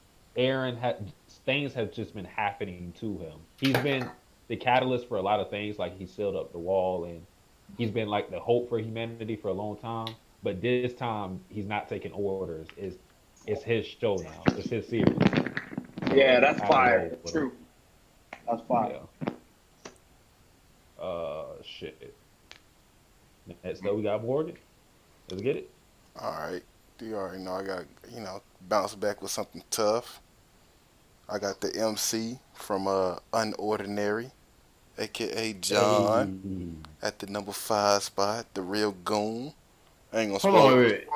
things have just been happening to him. He's been the catalyst for a lot of things, like he sealed up the wall, and he's been like the hope for humanity for a long time. But this time, he's not taking orders. It's his show now. It's his series. Yeah, that's I fire. roll with True. him. That's fire. Yeah. Shit. Next up, we got Morgan. Let's get it. All right. You already know I got bounce back with something tough. I got the MC from Unordinary, aka John, at the number 5 spot, the real goon. I ain't gonna spoil it.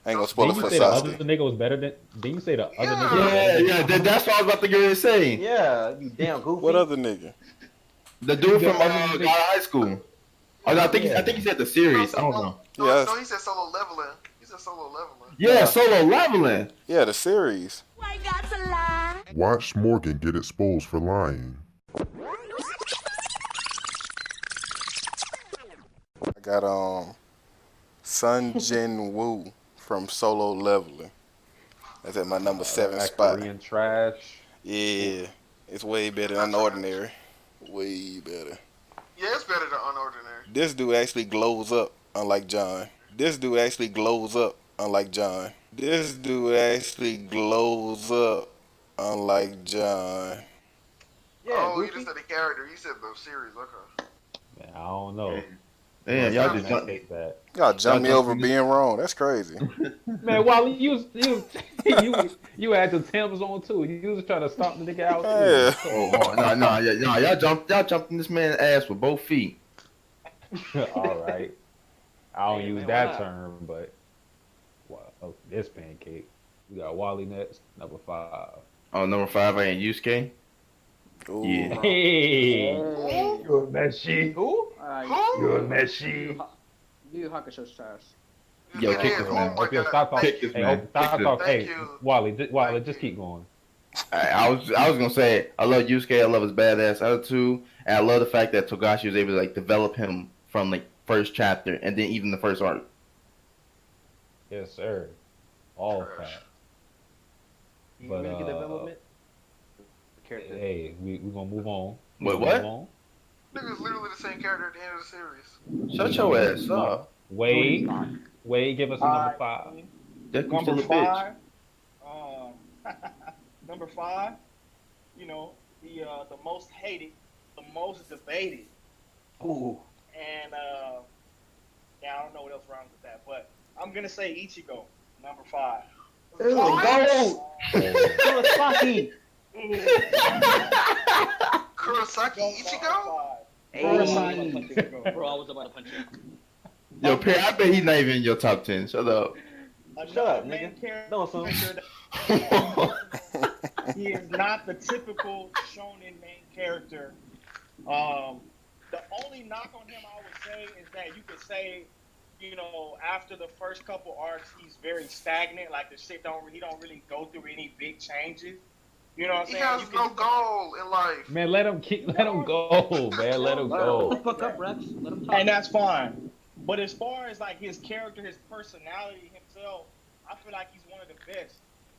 I ain't gonna spoil it Didn't for you say the other Sasuke. nigga was better than? Didn't you say the other nigga? Was better Yeah, that's what I was about to get ready to say. Yeah, you damn goofy. What other nigga? The dude from high school. Oh, I think he said the series. I don't know. No, he said solo leveling. Yeah, solo leveling. Yeah, the series. Watch Morgan get exposed for lying. got Sun Jin Woo from Solo Leveling. That's at my number 7 That spot. Korean trash. Yeah, it's way better than Ordinary. Way better. Yeah, it's better than Unordinary. This dude actually glows up, unlike John. This dude actually glows up, unlike John. This dude actually glows up, unlike John. Yeah, Oh, you Goofy. just said the character. You said the series. Okay. Man, I don't know. Damn, y'all just Don't jumped. take that. Y'all jump me Y'all over jumped being wrong. That's crazy. Man, Wally, you had the Timbs on too. You was trying to stop the nigga out Yeah. too. Oh, no, y'all jumped in this man's ass with both feet. All right. I don't Hey, use man, that why not? term, but this pancake. We got Wally next, number 5. Oh, number 5, I ain't Yusuke. Ooh. Yeah. Hey, Hey. you're messy. Who? You're messy. Yu Hakusho's trash. Yo, It kick is. this Oh man. my Okay, God. stop talking. Thank you. Kick this Hey, man. stop Kick talking. Thank Hey, you. Wally, Thank just you. keep going. I was gonna say I love Yusuke. I love his badass attitude, and I love the fact that Togashi was able to like develop him from like first chapter and then even the first arc. Yes, sir. All Trash. fact. You But, really get development? The character. Hey, we gonna move on. Wait, Gonna what? move on. Nigga's literally the same character at the end of the series. Shut your ass up. Wade, give us a number 5. Deku's Number still a bitch. 5. Number 5. You know, the most hated, the most debated, Ooh. and yeah, I don't know what else rhymes with that, but I'm gonna say Ichigo, number 5. Go! Kurosaki! Kurosaki Ichigo? Hey. Bro, I was about to punch you. Yo, Perry, I bet he's not even in your top 10. Shut up. Shut up, Main nigga. character No, son. he is not the typical shonen main character. The only knock on him I would say is that you could say, you know, after the first couple arcs, he's very stagnant. Like the shit he don't really go through any big changes. You know what I'm He saying? has no goal in life. Man, let him go, man. Let him Shut go. the fuck up, Rex. Let him talk. And that's fine. But as far as like his character, his personality himself, I feel like he's one of the best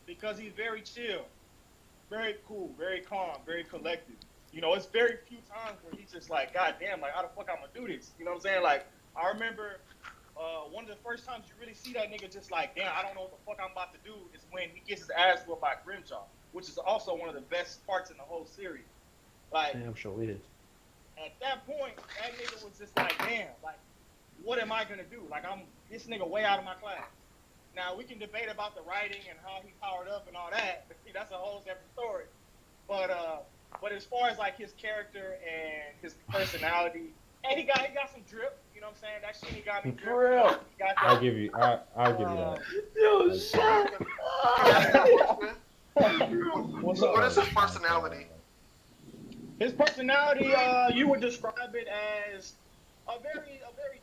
because he's very chill, very cool, very calm, very collected. You know, it's very few times where he's just like, God damn, like how the fuck I'm gonna do this? You know what I'm saying? Like I remember one of the first times you really see that nigga just like, damn, I don't know what the fuck I'm about to do is when he gets his ass whooped by Grimjaw, which is also one of the best parts in the whole series. Like Damn sure is. at that point, that nigga was just like, damn, like, what am I gonna do? Like, I'm this nigga way out of my class. Now we can debate about the writing and how he powered up and all that. That's a whole separate story. But as far as like his character and his personality, and he got some drip. You know what I'm saying? That shit he got me drip. For real. He got I'll that. give you that. Yo, shut What's up? What is his personality? His personality, you would describe it as a very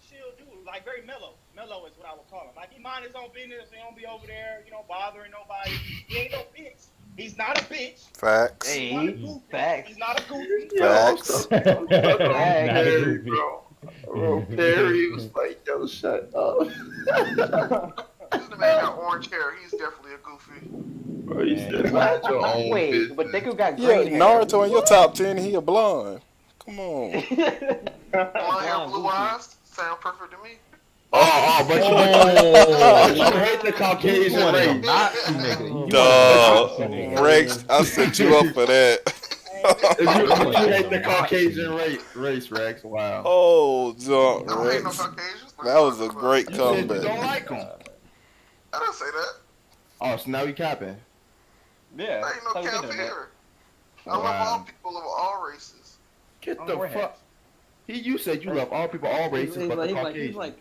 chill dude, like very mellow. Mellow is what I would call him. Like he mind his own business. He don't be over there, you know, bothering nobody. He ain't no bitch. He's not a bitch. Facts. He's not a Hey. goofy. Facts. He's not a goofy. Facts. Not a goofy. Bro, Perry was like, yo, shut up. This man got orange hair. He's definitely a goofy. Bro, you said mind your own Wait, business. but Deku got Yeah, green hair. Naruto in your top 10, he a blonde. Come on. Blonde hair, blue eyes. Sound perfect to me. But you hate the Caucasian race. Nazi nigga. Dog. Rex, I set you up for that. You hate the Caucasian race, Rex. Wow. Oh, John I don't hate no Rex. Caucasians. That was a great You said you don't comeback. like them. I didn't say that. Oh, so now we capping. Yeah. I ain't no that's cap what we did, here. I love Wow. all people of all races. Get Oh, the we're fuck. You said you love all people, all races, but the Caucasian.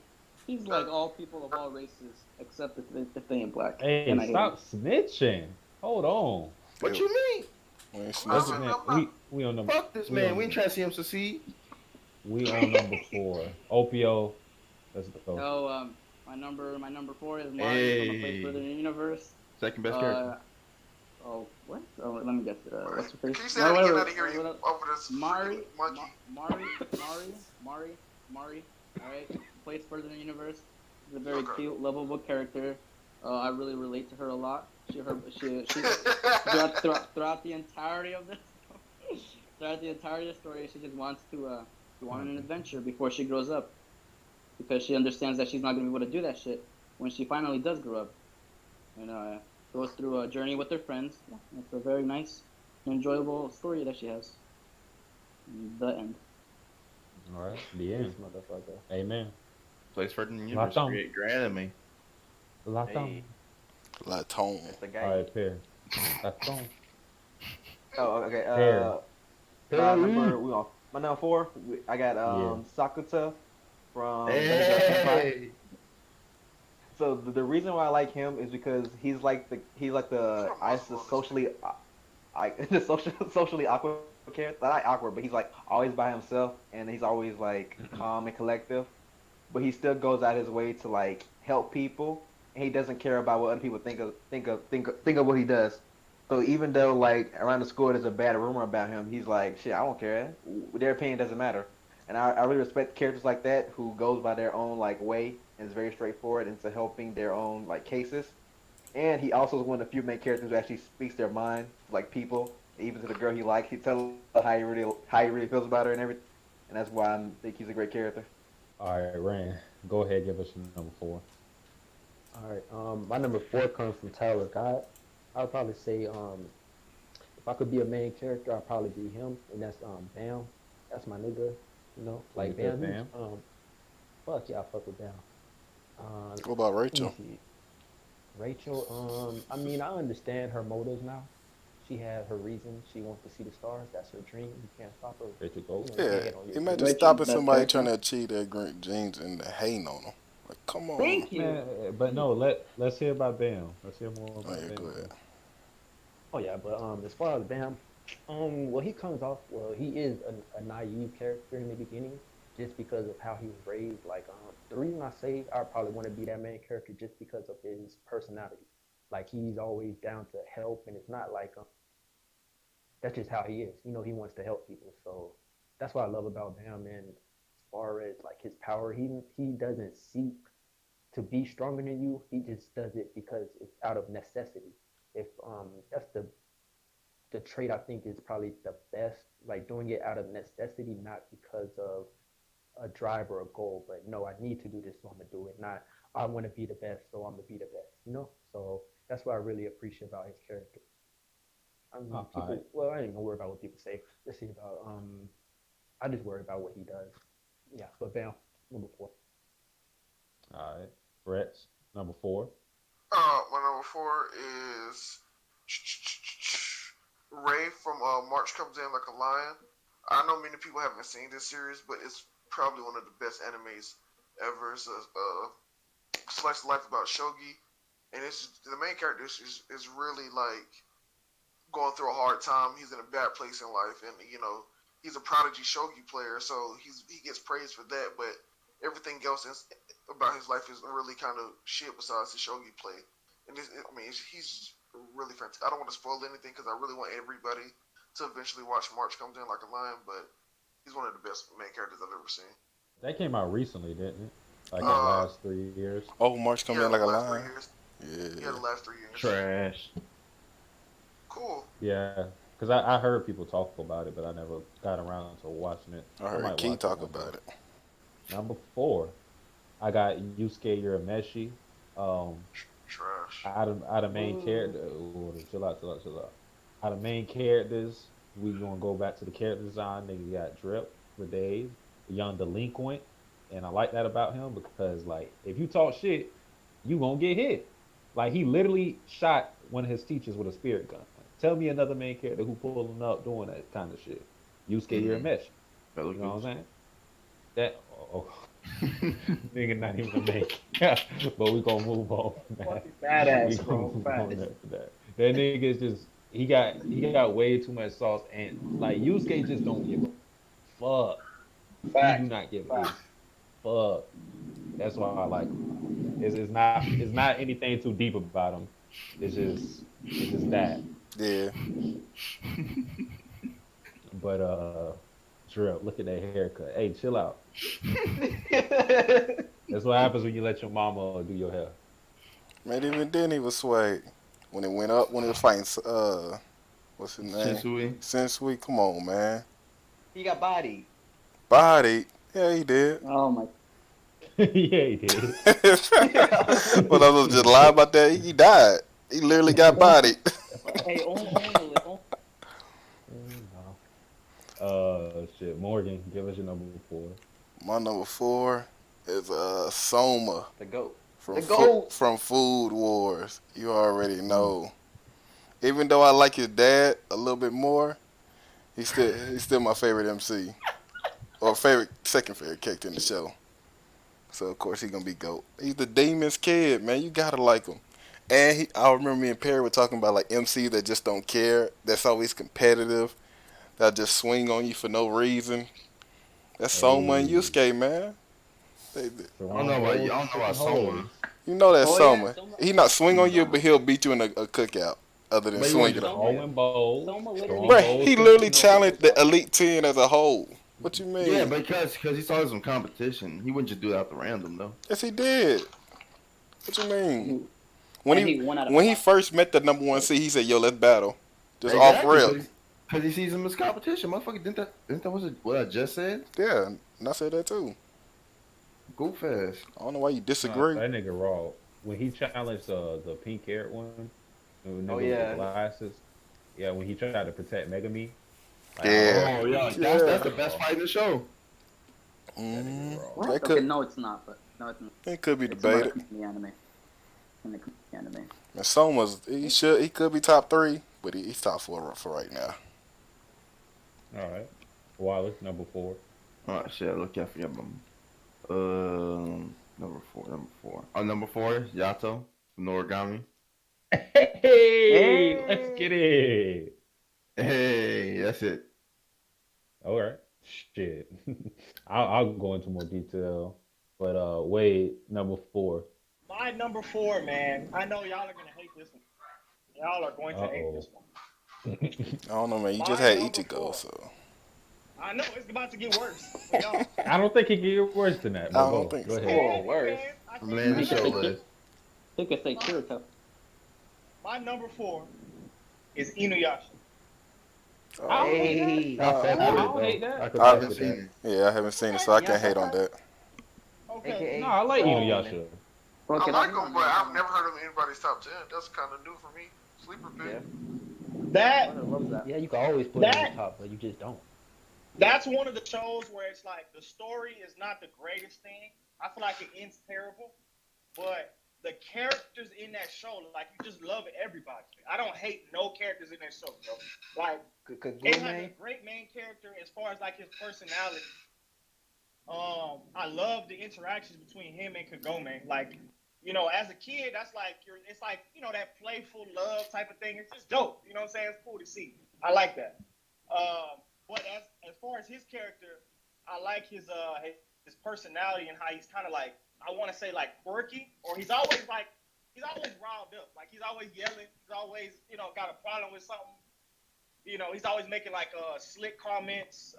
He's like all people of all races except if they ain't black. Hey, And I hate stop snitching. Hold on. What you mean? We ain't Listen, snitching. man, we on number. Fuck this man. We ain't trying to see him succeed. We on number 4. Opio. Let's go. So my number 4 is Mario from A Place Further in the Universe. Second best character. Oh, what? Oh, let me get what's her face? Can you say that again? I didn't hear you over this Mari, monkey. Mari. All right. plays further in the universe. She's a very cute, lovable character. I really relate to her a lot. She throughout the entirety of this, throughout the entirety of the story, she just wants to go on an adventure before she grows up, because she understands that she's not gonna be able to do that shit when she finally does grow up. And goes through a journey with her friends. Yeah, it's a very nice, enjoyable story that she has. The end. All right, the end. Motherfucker. Amen. Place for the universe. Locked on. Great anime. Locked on. Hey, Laton. that's the All guy. right, pair. Locked on. Oh, okay. Pair. My number 4. I got Sakuta from Hey. So the reason why I like him is because he's like the socially socially awkward character. Not awkward, but he's like always by himself, and he's always like calm and collective. But he still goes out his way to like help people, and he doesn't care about what other people think of what he does. So even though like around the school there's a bad rumor about him, he's like, shit, I don't care. Their opinion doesn't matter. And I really respect characters like that who goes by their own like way and is very straightforward into helping their own like cases. And he also is one of the few main characters who actually speaks their mind to like people, even to the girl he likes. He tells her how he really feels about her and everything. And that's why I think he's a great character. All right, Rand. Go ahead, give us your number 4. All right. My number 4 comes from Tyler God. I'll probably say if I could be a main character, I'd probably be him, and that's Bam. That's my nigga. You know, like Bam. Bam. Fuck yeah, I fuck with Bam. What about let me Rachel? see. Rachel, I mean, I understand her motives now. She had her reasons. She wants to see the stars. That's her dream. You can't stop her. Rachel Gold. You know, you can't Yeah, get on your imagine dream. stopping somebody trying to achieve their great dreams and hating on them. Like, come on. Thank you. Man, but no, let's hear about Bam. Let's hear more about Oh, yeah, Bam. go ahead. Oh yeah, but as far as Bam, well he comes off he is a naive character in the beginning, just because of how he was raised. Like the reason I say I probably want to be that main character just because of his personality. Like he's always down to help, and it's not like that's just how he is. You know, he wants to help people, so that's what I love about Bam. And as far as like his power, he doesn't seek to be stronger than you. He just does it because it's out of necessity. If that's the trait I think is probably the best, like doing it out of necessity, not because of a drive or a goal, but no, I need to do this, so I'm gonna do it. Not I want to be the best, so I'm gonna be the best. You know, so that's what I really appreciate about his character. I mean, people, well, I ain't gonna worry about what people say. Let's see about I just worry about what he does. Yeah, but Bam, number 4. All right, Rex, number 4. My number 4 is Ray from March Comes In Like a Lion. I know many people haven't seen this series, but it's probably one of the best animes ever. It's a slice of life about Shogi, and it's the main character is really like going through a hard time. He's in a bad place in life, and you know he's a prodigy shogi player, so he gets praised for that. But everything else about his life is really kind of shit besides the shogi play. And he's really fantastic. I don't want to spoil anything because I really want everybody to eventually watch March Comes In Like a Lion. But he's one of the best main characters I've ever seen. That came out recently, didn't it? Like the last 3 years. Oh, March Comes In Like a Lion. Yeah, the last 3 years. Trash. Cool. Yeah, because I heard people talk about it, but I never got around to watching it. I heard Key talk about it. Number 4, I got Yusuke Urameshi. Trash. Out of main character. Chill out. Out of main characters, we gonna go back to the character design. Then you got Drip with Dave, the young delinquent, and I like that about him because like if you talk shit, you gonna get hit. Like he literally shot one of his teachers with a spirit gun. Tell me another main character who pulling up doing that kind of shit. Yusuke Urameshi. You know what I'm saying? That nigga not even a main character. But we gonna move on. Badass, bro. That nigga is just he got way too much sauce, and like Yusuke just don't give a fuck. He do not give a fuck. That's why I like him. It's not anything too deep about him. It's just that. Yeah. But Drip, look at that haircut. Hey, chill out. That's what happens when you let your mama do your hair. Man, even then he was swag. When it went up, when he was fighting, what's his name? Shinsui. Sensui. Come on, man. He got bodied. Body. Yeah, he did. Oh my. Yeah, he did. But I was just lie about that. He died. He literally got bodied. Hey, only. Shit. Morgan, give us your number 4. My number 4 is Soma The goat. from The goat. from Food Wars. You already know. Even though I like his dad a little bit more, he's still my favorite MC or second favorite character in the show. So of course he's gonna be GOAT. He's the demon's kid, man. You gotta like him. And I remember me and Perry were talking about like MC that just don't care. That's always competitive. That just swing on you for no reason. That's Soma and Yusuke, man. I don't know about Soma. You know that's Soma. Yeah, Soma. He not swing on you, but he'll beat you in a cookout. Other than swinging on you. Throwing bowls. Bruh, he literally challenged the Elite 10 as a whole. What you mean? Yeah, because he saw some competition. He wouldn't just do it out the random though. Yes, he did. What you mean? And When he first met the number 1 seed, he said, "Yo, let's battle." Just off rip. Because he sees him as competition, motherfucker. Didn't that what I just said? Yeah, and I said that too. Goof ass. I don't know why you disagree. That nigga raw. When he challenged the pink haired one, the nigga with yeah. the glasses. Yeah, when he tried to protect Megami. Yeah. Oh yeah, that's the best fight in the show. That Okay, no, it's not. But no, it's not. it could be It's debated. in the anime. In the anime. And Soma's he could be top 3, but he's top 4 for right now. All right. Wallace, number 4. Oh shit, look out for your mom. Number 4. Number 4 is Yato from Noragami. Hey, let's get it. Hey, that's it. All right. Shit. I'll go into more detail. But Wade, number 4. My number 4, man. I know y'all are gonna hate this one. Y'all are going to hate this one. I don't know, man. You My just had number Ichigo, 4. so I know it's about to get worse. But y'all, I don't think it can get worse than that. I don't think Go so. ahead. Oh, worse. man, I think Man, the my show number- list. You could say Kirito. My number 4 is Inuyasha. Hey. I don't hate that. I could I fuck haven't with seen that. it. yeah, I haven't seen it, so I can't hate on that. Okay. AKA No, I like Inuyasha. Okay, I like him, but I've never heard him in anybody's top 10. That's kind of new for me. Sleeper pick. Yeah. That What was that? Yeah, you can always put it in That- the top, but you just don't. That's one of the shows where it's like the story is not the greatest thing. I feel like it ends terrible, but the characters in that show, like you just love everybody. I don't hate no characters in that show, bro. Like it has a great main character as far as like his personality. I love the interactions between him and Kagome. Like, you know, as a kid, that's like it's like, you know, that playful love type of thing. It's just dope. You know what I'm saying? It's cool to see. I like that. But as far as his character, I like his personality and how he's kind of like, I want to say like quirky, or he's always riled up. Like he's always yelling. He's always, you know, got a problem with something. You know, he's always making like slick comments,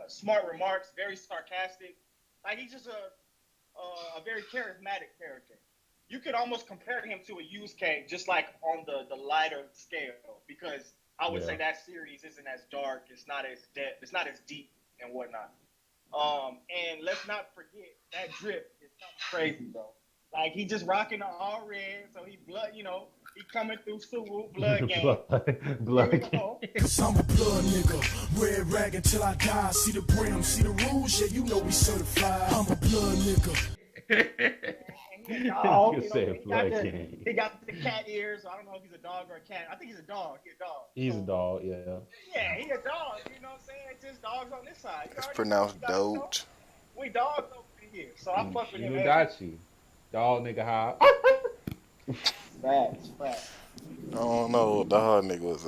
smart remarks, very sarcastic. Like he's just a very charismatic character. You could almost compare him to a Yusuke, just like on the lighter scale, because I would say that series isn't as dark. It's not as deep and whatnot. And let's not forget that drip is something crazy, bro. Like he just rocking the all red, so he blood, you know, he coming through Suwu blood game. blood You game. know? Cause I'm a blood nigga, red rag until I die. See the brim, see the rules, yeah, you know we certified. I'm a blood nigga. And he a dog, You you know, said blood game. he got the cat ears. So I don't know if he's a dog or a cat. I think he's a dog. He's a dog. He's So, a dog, yeah. Yeah, he a dog. You know what I'm saying? It's just dogs on this side. It's pronounced doge. Doge. We dogs over here, so I fuck with him. Inudachi. Dog nigga high. Facts. I don't know. The hard nigga was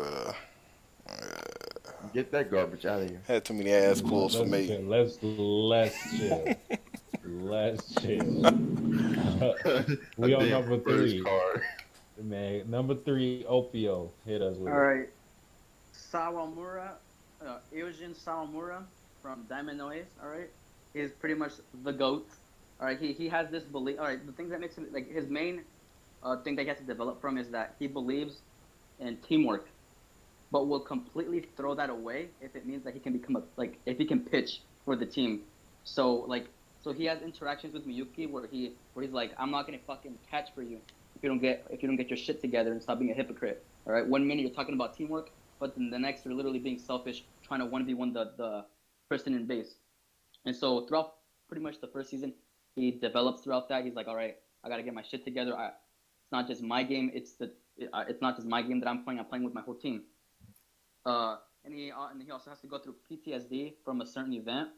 Get that garbage out of here. had too many ass pulls for me. Let's chill. Let's chill. We on number 3. Man, number 3, Opio. Hit us with All right. Sawamura, Eugene Sawamura from Diamond Noise. All right, he's pretty much the goat. All right, he has this belief. All right, the thing that makes him like his main thing that he has to develop from is that he believes in teamwork, but will completely throw that away if it means that he can become if he can pitch for the team. So so he has interactions with Miyuki where he's like, I'm not gonna fucking catch for you if you don't get your shit together and stop being a hypocrite. All right, 1 minute you're talking about teamwork, but then the next you're literally being selfish, trying to 1v1 the person in base. And so throughout pretty much the first season, he develops throughout that. He's like, all right, I gotta get my shit together. It's not just my game. It's not just my game that I'm playing. I'm playing with my whole team. And he also has to go through PTSD from a certain event.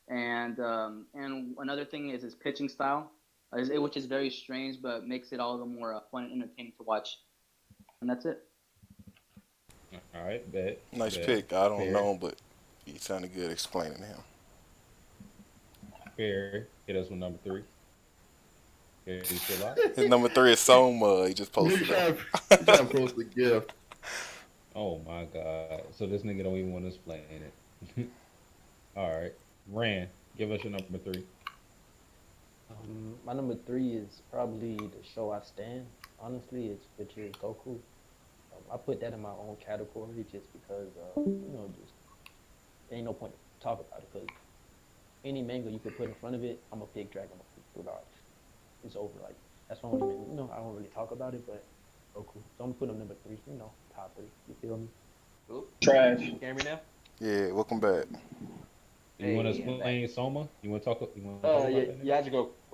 And another thing is his pitching style, which is very strange, but makes it all the more fun and entertaining to watch. And that's it. All right, bet. Nice bet. pick. I don't Fair. know, but he sounded good explaining him. Fair. Hit us with number 3. Yeah, you still out? His number 3 is Soma. He just posted You that. trying to post a gift. Oh my god. So this nigga don't even want to explain it. All right. Ran, give us your number 3. My number 3 is probably the show I stand. Honestly, which is Goku. I put that in my own category just because, just ain't no point to talk about it because any manga you could put in front of it, I'm gonna pick Dragon Ball Through Life. It's over. Like that's why I don't even, I don't really talk about it, but Goku. So I'm gonna put him number 3. Top 3. You feel me? Oop. Trash. Can you hear me now? Yeah, welcome back. You want to Hey, explain Soma? You want to talk about that? Yeah,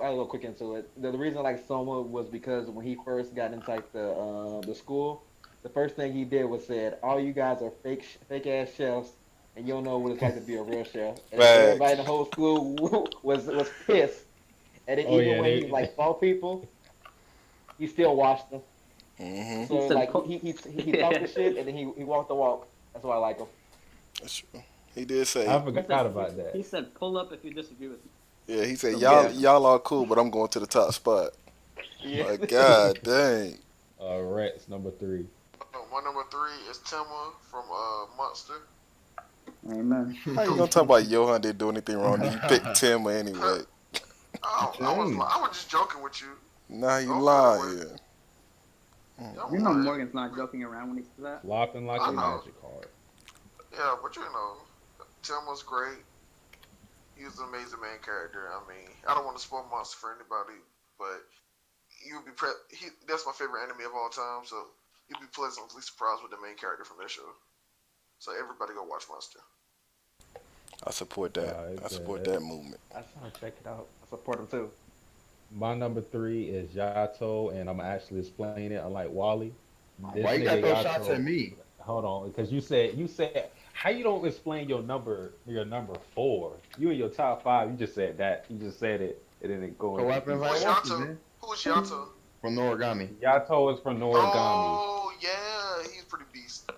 I'll go quick into it. The reason I like Soma was because when he first got into like the school, the first thing he did was said, "All you guys are fake ass chefs, and you don't know what it's like to be a real chef." And Facts. everybody in the whole school was pissed. And then even when he like fought people, he still watched them. Mm-hmm. So like he talked the shit and then he walked the walk. That's why I like him. That's true. He did say. I forgot about that. He said, "Pull up if you disagree with me." Yeah, he said, Yeah. y'all are cool, but I'm going to the top spot. Yeah. Like, god dang. Rex, number 3. My number 3 is Timma from Monster. Amen. How you gonna talk about Johan didn't do anything wrong? You picked Tim anyway. I was just joking with you. Nah, you Okay, lying. You know Morgan's not joking around when he says that. Flopping like I a know. magic card. Yeah, but Tim was great. He was an amazing main character. I mean, I don't want to spoil Monster for anybody, but you'd be that's my favorite anime of all time, so you'd be pleasantly surprised with the main character from that show. So everybody go watch Monster. I support that. Alright, I support bet. that movement. I just want to check it out. I support him too. My number 3 is Yato, and I'm gonna actually explain it. Unlike Wally, this Why you got nigga those Yato- shots at me? Hold on, because you said how you don't explain your number 4. You in your top 5. You just said that. You just said it, and then it go. So what happens Who's if I watch it, Yato? man? Who's Yato? From Noragami. Yato is from Noragami. Oh yeah, he's pretty beast.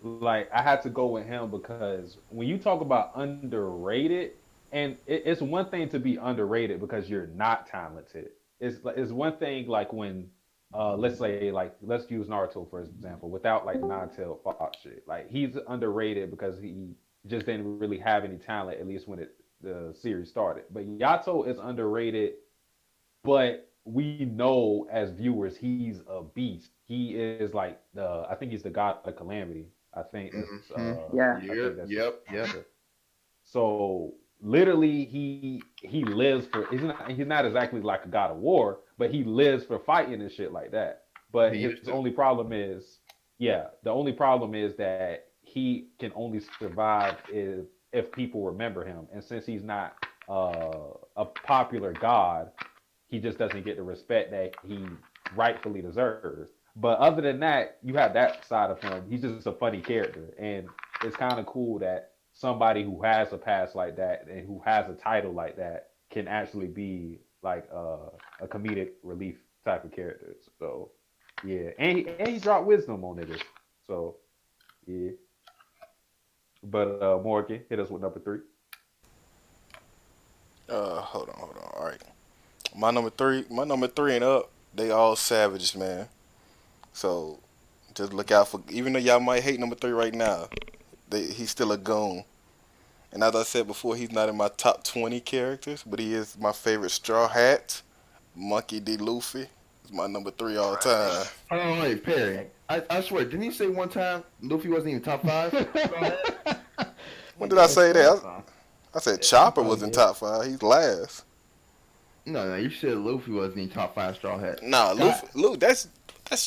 Like I had to go with him because when you talk about underrated, and it's one thing to be underrated because you're not talented. It's one thing like when let's say let's use Naruto for example without like nine-tailed fox shit. Like he's underrated because he just didn't really have any talent at least when the series started. But Yato is underrated, but we know as viewers he's a beast. He is like I think he's the god of calamity. I think that's, Yeah. I think that's- Yep. So literally, he lives for. He's not exactly like a god of war, but he lives for fighting and shit like that. But He his used to. only problem is, the only problem is that he can only survive if people remember him, and since he's not a popular god, he just doesn't get the respect that he rightfully deserves. But other than that, you have that side of him. He's just a funny character, and it's kind of cool that somebody who has a past like that and who has a title like that can actually be like a comedic relief type of character. So yeah, and he dropped wisdom on it. So yeah. But Morgan, hit us with number 3. Hold on. All right. My number three and up, they all savages, man. So just look out for. Even though y'all might hate number 3 right now, he's still a goon. And as I said before, he's not in my top 20 characters, but he is my favorite Straw Hat. Monkey D. Luffy is my number 3 all time. Hold on, wait, Perry. I swear, didn't he say one time Luffy wasn't even top 5? When did I say that? I said Chopper Oh, was in yeah. top 5. He's last. No, you said Luffy wasn't even top 5 Straw Hat. Nah, Luffy, that's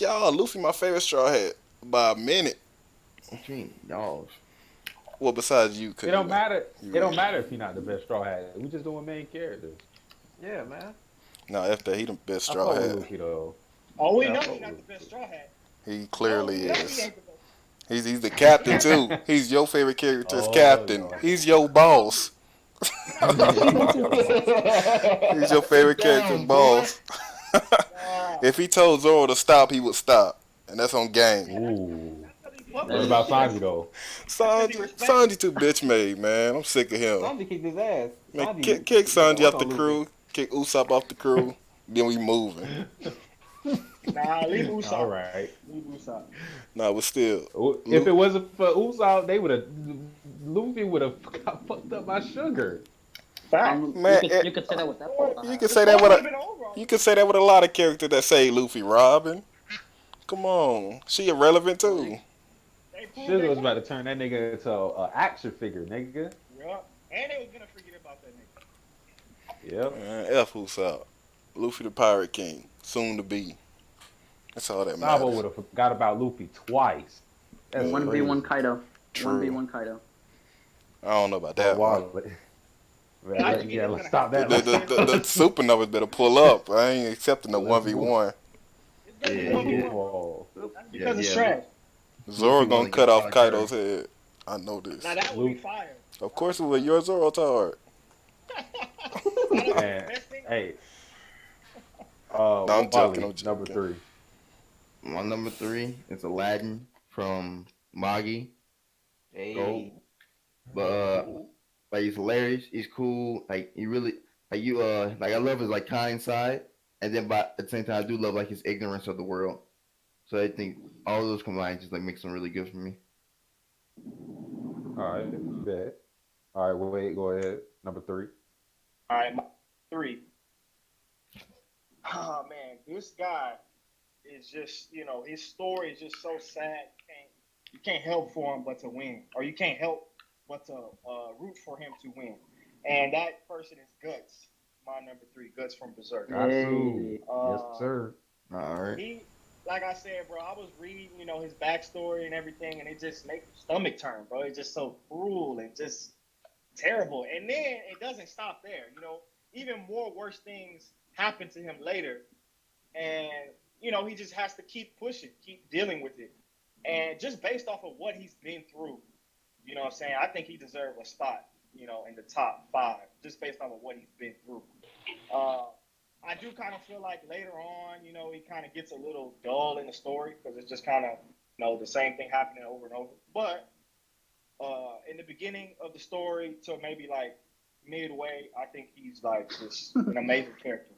y'all. Luffy, my favorite Straw Hat by a minute. What you mean, y'all? Well, besides you, It don't matter. It don't matter if you're not the best Straw Hat. We just doing main characters. Yeah, man. No, after he the best I Straw fuck with Hat. Luffy though. Oh, we Yeah, know I fuck he's not the with best straw hat. He clearly Oh, we know he is. ain't the best. He's the captain too. He's your favorite character as Oh, captain. no. He's your boss. He's your favorite character as boss. If he told Zoro to stop, he would stop, and that's on game. Ooh. What What about Sanji though? Sanji too bitch made, man. I'm sick of him. Sanji kicked his ass. Man, Sanji- kick Sanji off the Luffy. crew, kick Usopp off the crew, then we moving. Nah, leave Usopp. All right. Leave Usopp. Nah, but still, If it wasn't for Usopp, they would have. Luffy would have fucked up my sugar. Man, you could say that with that. you can say that with you can say that with a lot of characters that say Luffy. Robin, come on, she irrelevant too. Sugar was about to turn that nigga into an action figure, nigga. Yup. And they was gonna forget about that nigga. Yep. Man, F Usopp, Luffy the Pirate King, soon to be. That's all that matters. Sabo would have forgot about Luffy twice. That's 1v1 Kaido. True. 1v1 Kaido. I don't know about that one. Yeah, let's stop that. The supernovas better pull up. I ain't accepting the 1v1. Oh. That's because it's trash. Zoro gonna cut off Kaido's head. I know this. Now that would be fire. Of course it will. You're Zoro Tard. Hey. No, I'm joking. I'm Number joking. 3. My number 3 is Aladdin from Magi. Hey. But like he's hilarious. He's cool. Like he really like you. Like I love his like kind side, and then but at the same time I do love like his ignorance of the world. So I think all those combined just like makes him really good for me. All right. Bet. All right. Wait. Go ahead. Number 3. All right, my 3. Oh man, this guy is just, his story is just so sad. You can't help for him but to win, or you can't help but to root for him to win. And that person is Guts, my number 3, Guts from Berserk. Absolutely. Yes, sir. All right. He, like I said, bro, I was reading, his backstory and everything, and it just makes your stomach turn, bro. It's just so cruel and just terrible. And then it doesn't stop there, Even more worse things happen to him later. And, he just has to keep pushing, keep dealing with it. And just based off of what he's been through, you know what I'm saying, I think he deserved a spot, in the top 5, just based off of what he's been through. I do kind of feel like later on, he kind of gets a little dull in the story because it's just kind of, the same thing happening over and over. But in the beginning of the story to maybe like midway, I think he's like just an amazing character.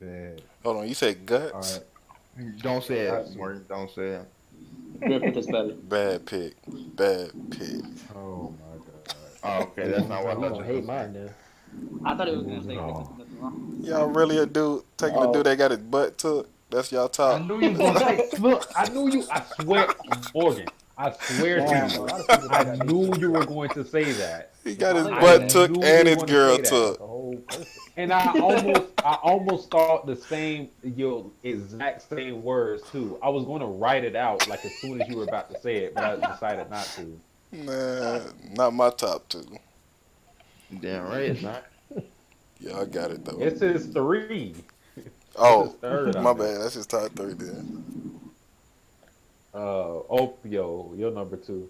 Bad. Hold on, you said Guts? All right. Don't say it, Morgan. Don't say it. Good pick is better. Bad pick. Bad pick. Oh my god. Oh, okay, that's not what I You thought gonna you hate were mine then. I thought it was gonna say No. nothing wrong. Y'all really a dude taking a dude that got his butt took? That's y'all I top. knew you was gonna say. Look, I knew you. I swear, Morgan. I swear to you. I knew you were going to say that. He got his I butt knew took you and his wanted to girl say that. took. The whole person. And I almost thought the same, your exact same words too. I was going to write it out like as soon as you were about to say it, but I decided not to. Nah, not my top 2. Damn right, it's not. Y'all got it though. It's his 3. Oh, his third my on there. bad. That's his top 3 then. Opio, your number 2.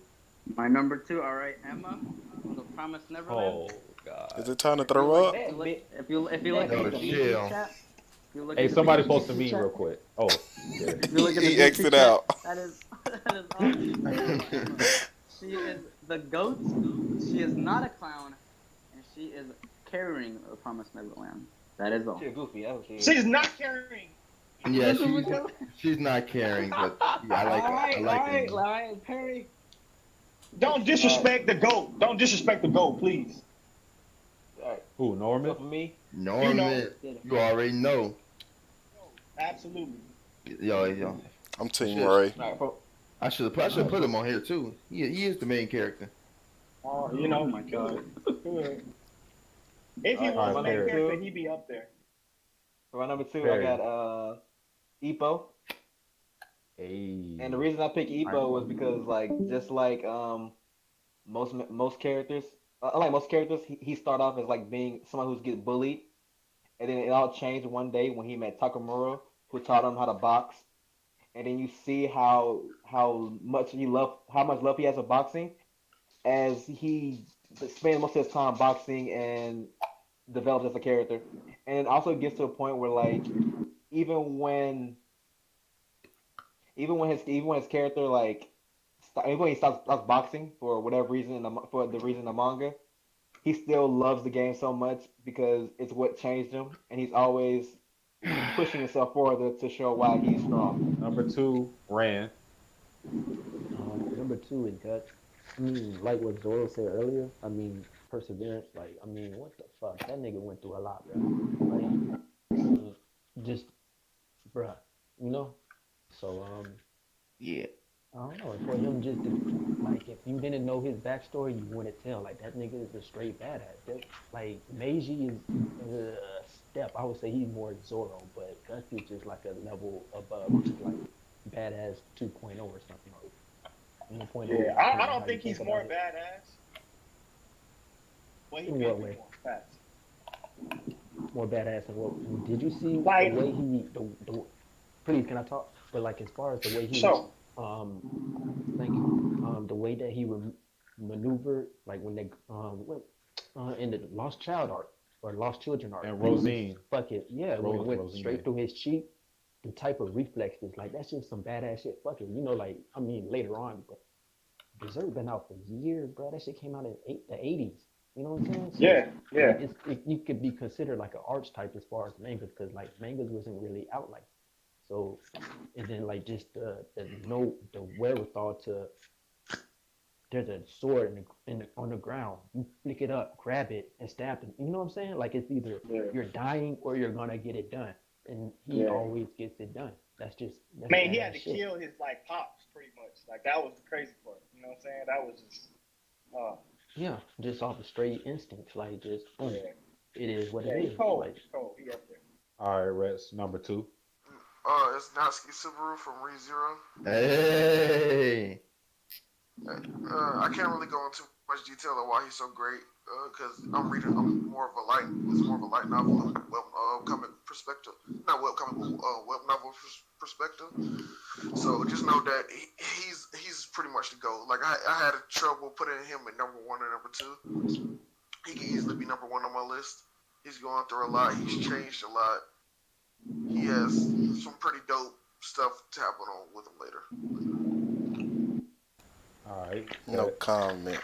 My number 2, all right, Emma, The Promised Neverland. Oh God. Is it time to throw up? If you look at the chill. YouTube chat, if you look Hey, at the somebody YouTube post to me chat, real quick. Oh, yeah. If you look at the He YouTube exited chat, out. That is awesome. She is the goat. She is not a clown, and she is carrying The Promised Neverland. That is all. She's goofy. That's what she is. She's not carrying. Yeah, she's not caring, but yeah, I like her. I like her. All right, Perry. Don't disrespect the GOAT. Don't disrespect the GOAT, please. All right. Who, Norman? So for me, Norman, you already know. Absolutely. Yo. I'm Team Shit. Ray. all right, I should put him on here too. He is the main character. Oh my God. If he All right, was my the main number character, two. he'd be up there. For my number two, Perry. I got Ippo. Hey. And the reason I picked Ippo was because like just like most characters, unlike most characters, he start off as like being someone who's get bullied, and then it all changed one day when he met Takamura, who taught him how to box. And then you see how much love he has for boxing as he spends most of his time boxing and develops as a character. And it also gets to a point where like even when even when his character like even when he stops boxing for whatever reason for the reason in the manga, he still loves the game so much because it's what changed him, and he's always pushing himself further to show why he's strong. Number two, Rand. Number two is Guts. I mean, like what Zoro said earlier. I mean, perseverance. Like, I mean, what the fuck? That nigga went through a lot, bro. Like, just, bruh, you know. So, Yeah. I don't know. For him just to, like, if you didn't know his backstory, you wouldn't tell. Like, that nigga is a straight badass. Like, Meiji is a step. I would say he's more Zoro, but Guts is just like a level above, just like badass 2.0 or something. Like, 1.0. Yeah, I don't think he's more badass. Well, he In may what be way? more fast. More badass than what? Did you see Like- the way he? Please, can I talk? But like, as far as the way he, Sure. thank you. The way that he maneuvered, like when they went in the Lost Child arc or Lost Children arc, And Rosine. fuck it, yeah, when it went Rosine. straight through his cheek, the type of reflexes, like that's just some badass shit. Fuck it, you know, like I mean later on, but Berserk been out for years, bro. That shit came out in the 80s. You know what I'm saying? So, Yeah. like, you could be considered like an archetype as far as mangas, because like mangas wasn't really out like. So, and then like just the wherewithal to, there's a sword on the ground. You flick it up, grab it, and stab it. You know what I'm saying? Like it's either you're dying or you're gonna get it done, and he always gets it done. That's Man, he had to shit. kill his like pops pretty much. Like that was the crazy part. You know what I'm saying? That was just. Yeah, just off the straight instincts, like just boom. Yeah. It is what it He's is. cold. Like, He's cold. He up there. All right, Rex. Number two. It's Natsuki Subaru from ReZero. Hey. I can't really go into much detail on why he's so great because I'm more of a light. It's more of a light novel, comic perspective, not web comic, web novel perspective. So just know that he's pretty much the GOAT. Like I had trouble putting him at number one or number two. He can easily be number one on my list. He's going through a lot. He's changed a lot. He has some pretty dope stuff to happen on with him later. All right. No comment.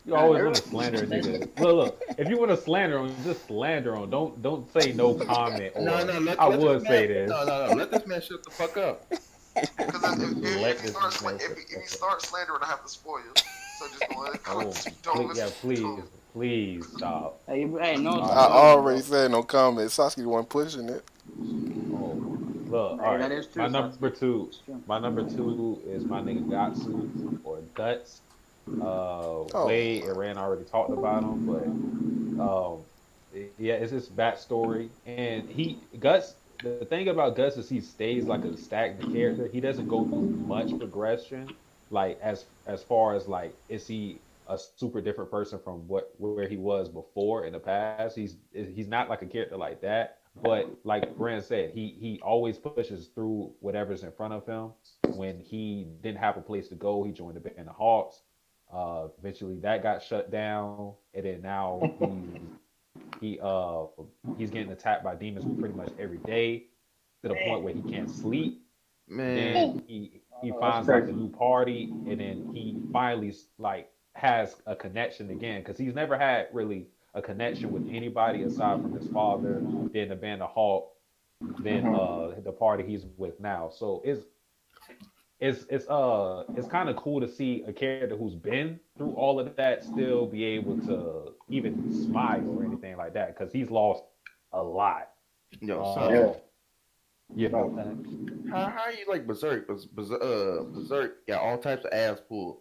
You always want to slander a nigga. Look. If you want to slander him, just slander him. Don't say no comment. Or, I would say this. No. Let this man shut the fuck up. Because if he starts slandering, I have to spoil you. So just go ahead. Don't listen. Please stop. Hey, no. I already said no comment. Satsuki the one pushing it. Oh, look, Hey, all that right. is true, My number Satsuki. two. It's true. My number two is my nigga Gatsu or Guts. Wade and Rand already talked about him, but yeah, it's his backstory. And Guts. The thing about Guts is he stays like a stagnant character. He doesn't go through much progression. Like as far as like, is he a super different person from where he was before in the past? He's not like a character like that. But like Brand said, he always pushes through whatever's in front of him. When he didn't have a place to go, he joined the Band of Hawks. Eventually that got shut down, and then now he's getting attacked by demons pretty much every day to the point where he can't sleep. Man. Then he finds like a new party, and then he finally like has a connection again, because he's never had really a connection with anybody aside from his father, then the Band of Hawk, then the party he's with now. So it's kind of cool to see a character who's been through all of that still be able to even smile or anything like that because he's lost a lot. Yo, Um, son, you know, how you like Berserk? Berserk got all types of ass pulled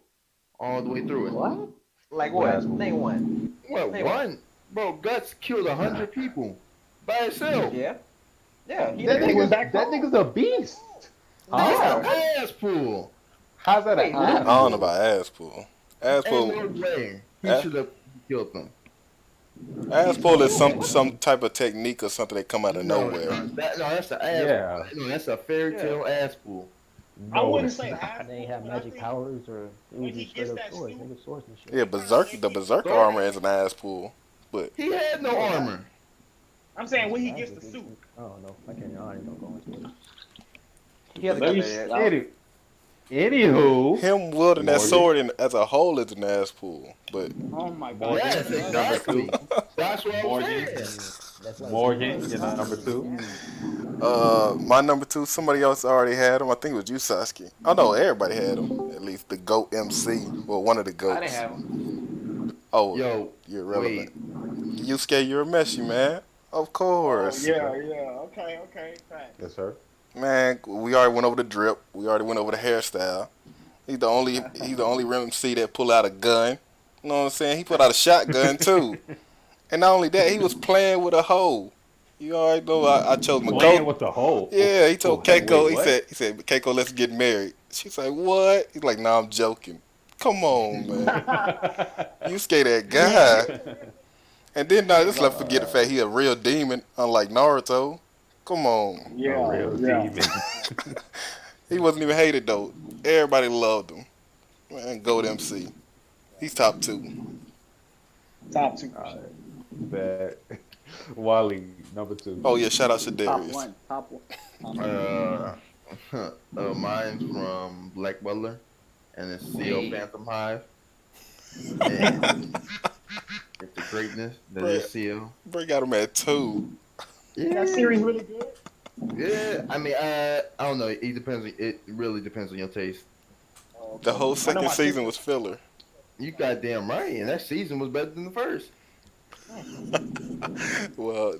all the way through it. What? Like What what? ass Name one. What Name one? Bro, Guts killed 100 people by himself. Yeah. Yeah. that He was nigga's a beast. That's Huh? an ass pull. How's that Wait, an I ass don't know pull? about ass pull. Ass Ain't no pull. way he Ass, should have killed them. ass pull is some type of technique or something that come out of nowhere. That's an ass. Yeah. No, that's a fairy tale ass pull. I No, wouldn't it's say not. ass They ain't have but I magic think powers or it when was he just straight gets up that swords. suit, Nigga swords and shit. Yeah, the berserker armor is an ass pull, but He had no armor. I'm saying when he gets Magic the is- suit. I don't know. I ain't gonna go into it. He hasn't got that yet. Anywho, him wielding that Morgan. sword as a whole is an ass pull. But Oh my god. Morgan, Yes, your number exactly. two. That's what I'm Morgan, saying. That's like Morgan, your number two. my number two, somebody else already had him. I think it was you, Satsuki. Oh no, everybody had him. At least the GOAT MC, well, one of the I goats. didn't have him. Oh, Yo, you're wait. irrelevant. Yusuke, you're a messy man. Of Oh, course. yeah. Okay. Thanks. Yes, sir. Man, we already went over the drip. We already went over the hairstyle. He's the only MC that pull out a gun. You know what I'm saying? He put out a shotgun too. And not only that, he was playing with a hoe. You already know I chose Playing Makoto. with the hole. Yeah, he told Wait, Keiko. what? He said, Keiko, let's get married. She's like, what? He's like, nah, I'm joking. Come on, man. You skate that guy. And then let's not forget the fact he a real demon, unlike Naruto. Come on. Yeah. A real yeah. demon. He wasn't even hated though. Everybody loved him. Man, GOAT MC. He's top two. Top two. Bad. Wally, number two. Oh yeah, shout out Top Shadarius. one. Top one. Mine's from Black Butler, and it's CO Phantom Hive. And it's the greatness that is CO. Bring out him at 2. Yeah, That series really good. yeah. I mean, I don't know. It depends. It really depends on your taste. The whole I know second my season sister- was filler. You goddamn right, and that season was better than the first. Well,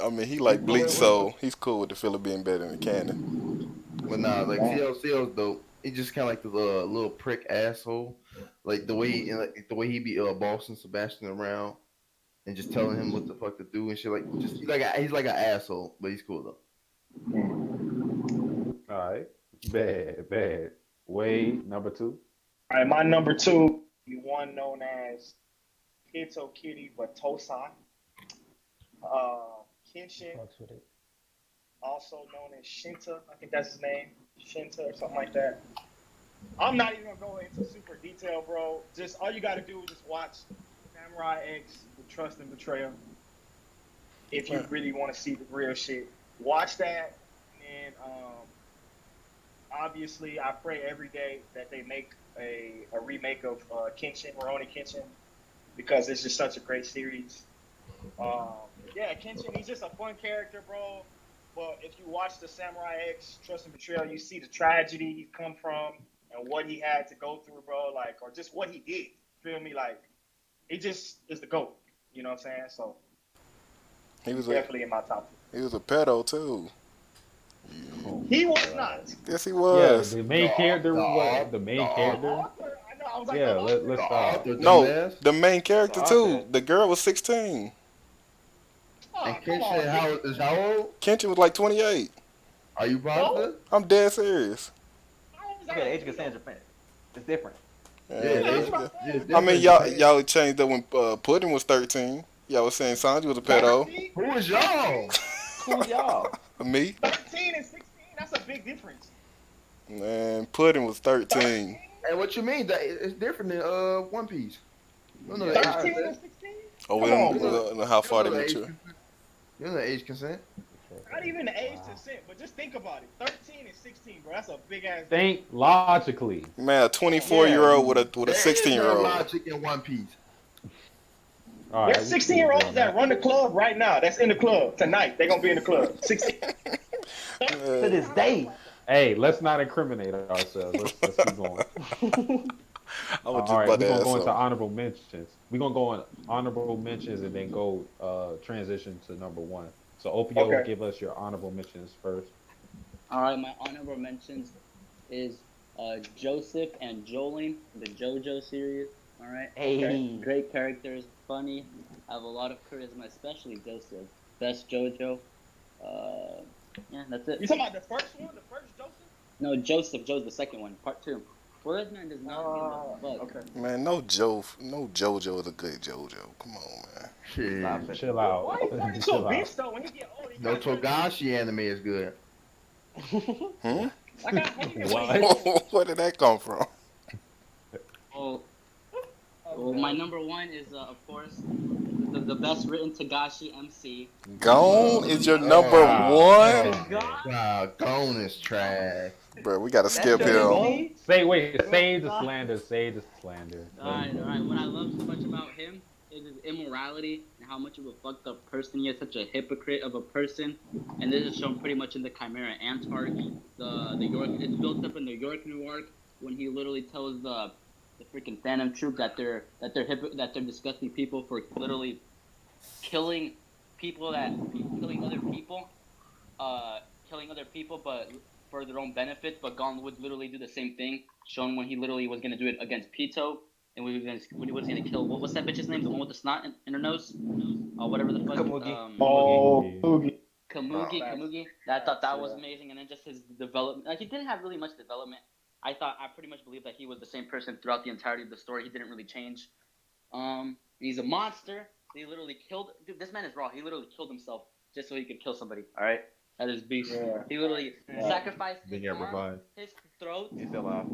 I mean, he like Bleach, so he's cool with the filler being better than the canon. But nah, like CL's dope. He just kind of like the little prick asshole, like the way he be bossing Sebastian around and just telling him what the fuck to do and shit. Like just he's like an asshole, but he's cool though. All right. Bad. Wade, number two. All right, my number two, the one known as Hito Kitty Batosai. Kenshin, Fucks with it. also known as Shinta. I think that's his name. Shinta or something like that. I'm not even going to go into super detail, bro. Just all you got to do is just watch Samurai X, The Trust and Betrayal. If you really want to see the real shit, watch that. And obviously, I pray every day that they make a remake of Kenshin, Rurouni Kenshin, because it's just such a great series. Yeah, Kenshin, he's just a fun character, bro. But if you watch the Samurai X Trust and Betrayal, you see the tragedy he's come from and what he had to go through, bro. Like, or just what he did. Feel me? Like, he just is the GOAT. You know what I'm saying? So He was definitely in my top two. he was a pedo too. He was not. Yes, he Yeah, was. the main character was the main character. I know. I was like, Yeah, oh, let's stop. No, the main character too. The girl was 16. And come on, Kenshin, is how old? Kenshin was like 28. Are you positive? I'm dead serious. Okay, the age of consent in Japan. It's different. I mean, y'all changed up when Pudding was 13. Y'all was saying Sanji was a pedo. Who is y'all? Who's y'all? Me? 13 and 16, that's a big difference. Man, Pudding was 13. Hey, what you mean? That it's different than One Piece. You know the 13 and 16? Oh, we don't know how far they mature. You know the age consent. Not even the age consent, but just think about it. 13 and 16, bro. That's a big ass. Think logically. Man, a 24-year-old with a 16-year-old. Logic in One Piece. All right, There's 16-year-olds that run the club right now. That's in the club tonight. They're gonna be in the club. 16. To this day. Hey, let's not incriminate ourselves. Let's keep going. I would All just right, butt we're the gonna go ass into up. honorable mentions. We're gonna go on honorable mentions and then go transition to number one. So Opio, Okay. give us your honorable mentions first. All right, my honorable mentions is Joseph and Jolene, the JoJo series. All right, Okay. Hey, great characters, funny, have a lot of charisma, especially Joseph. Best JoJo. Uh, yeah, that's You it. talking about the first one, the first Joseph? No, Joseph. Joe's the second one, part two. Whereas man does not give a fuck. Okay. Man, no JoJo is a good JoJo. Come on, man. Shit. stop it. Chill Why out. he turn into a Chill out. bitch though? When he get old, he No kind of turn into a bitch. Togashi anime is good. Hmm? Like I hate it when he What? get old. Where did that come from? Oh, I'm well, my done. number one is of course the best written Tagashi MC. Gone is your number Oh, Wow. one, oh my god, Gone is trash. bro. We gotta That's skip your him. Go. MC? Save the slander. Save the slander. All right, all right. What I love so much about him is his immorality and how much of a fucked up person he is. Such a hypocrite of a person, and this is shown pretty much in the Chimera Ant arc. The York. It's built up in the York New arc when he literally tells the freaking Phantom Troop that they're disgusting people for literally killing killing other people, killing other people, but for their own benefits. But Gon would literally do the same thing, shown when he literally was gonna do it against Pito, and when he was gonna kill what's that bitch's name, the one with the snot in her nose, whatever the fuck, Kamugi. Oh, Boogie. Kamugi, Facts. Kamugi. I thought that was Yeah. amazing, and then just his development. Like he didn't have really much development. I pretty much believe that he was the same person throughout the entirety of the story. He didn't really change. He's a monster. He literally killed. Dude, this man is raw. He literally killed himself just so he could kill somebody. All right, that is beast. Yeah. He literally Yeah. sacrificed Being his able to arm, provide. his throat. He's still alive.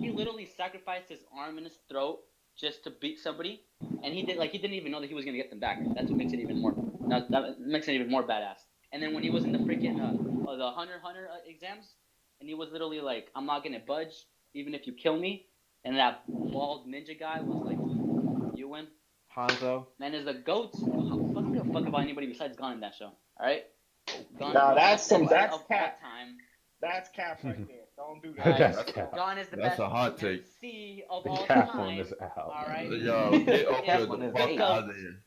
He literally sacrificed his arm and his throat just to beat somebody, and he didn't even know that he was gonna get them back. That's what makes it even more. That makes it even more badass. And then when he was in the freaking the Hunter exams, and he was literally like, "I'm not gonna budge, even if you kill me." And that bald ninja guy was like, "You win." Hanzo. Man is the goat. Fuck, I don't give a fuck about anybody besides Gon in that show. All right, Gon Nah, is the that's best MC that's of all cap. time. That's cap right there. Don't do All right, that. That's cap. Gon is the That's best a hot take. MC of The all cap on time. this out. All right. Yo, get Cap Opio on the his fuck ace. out of here.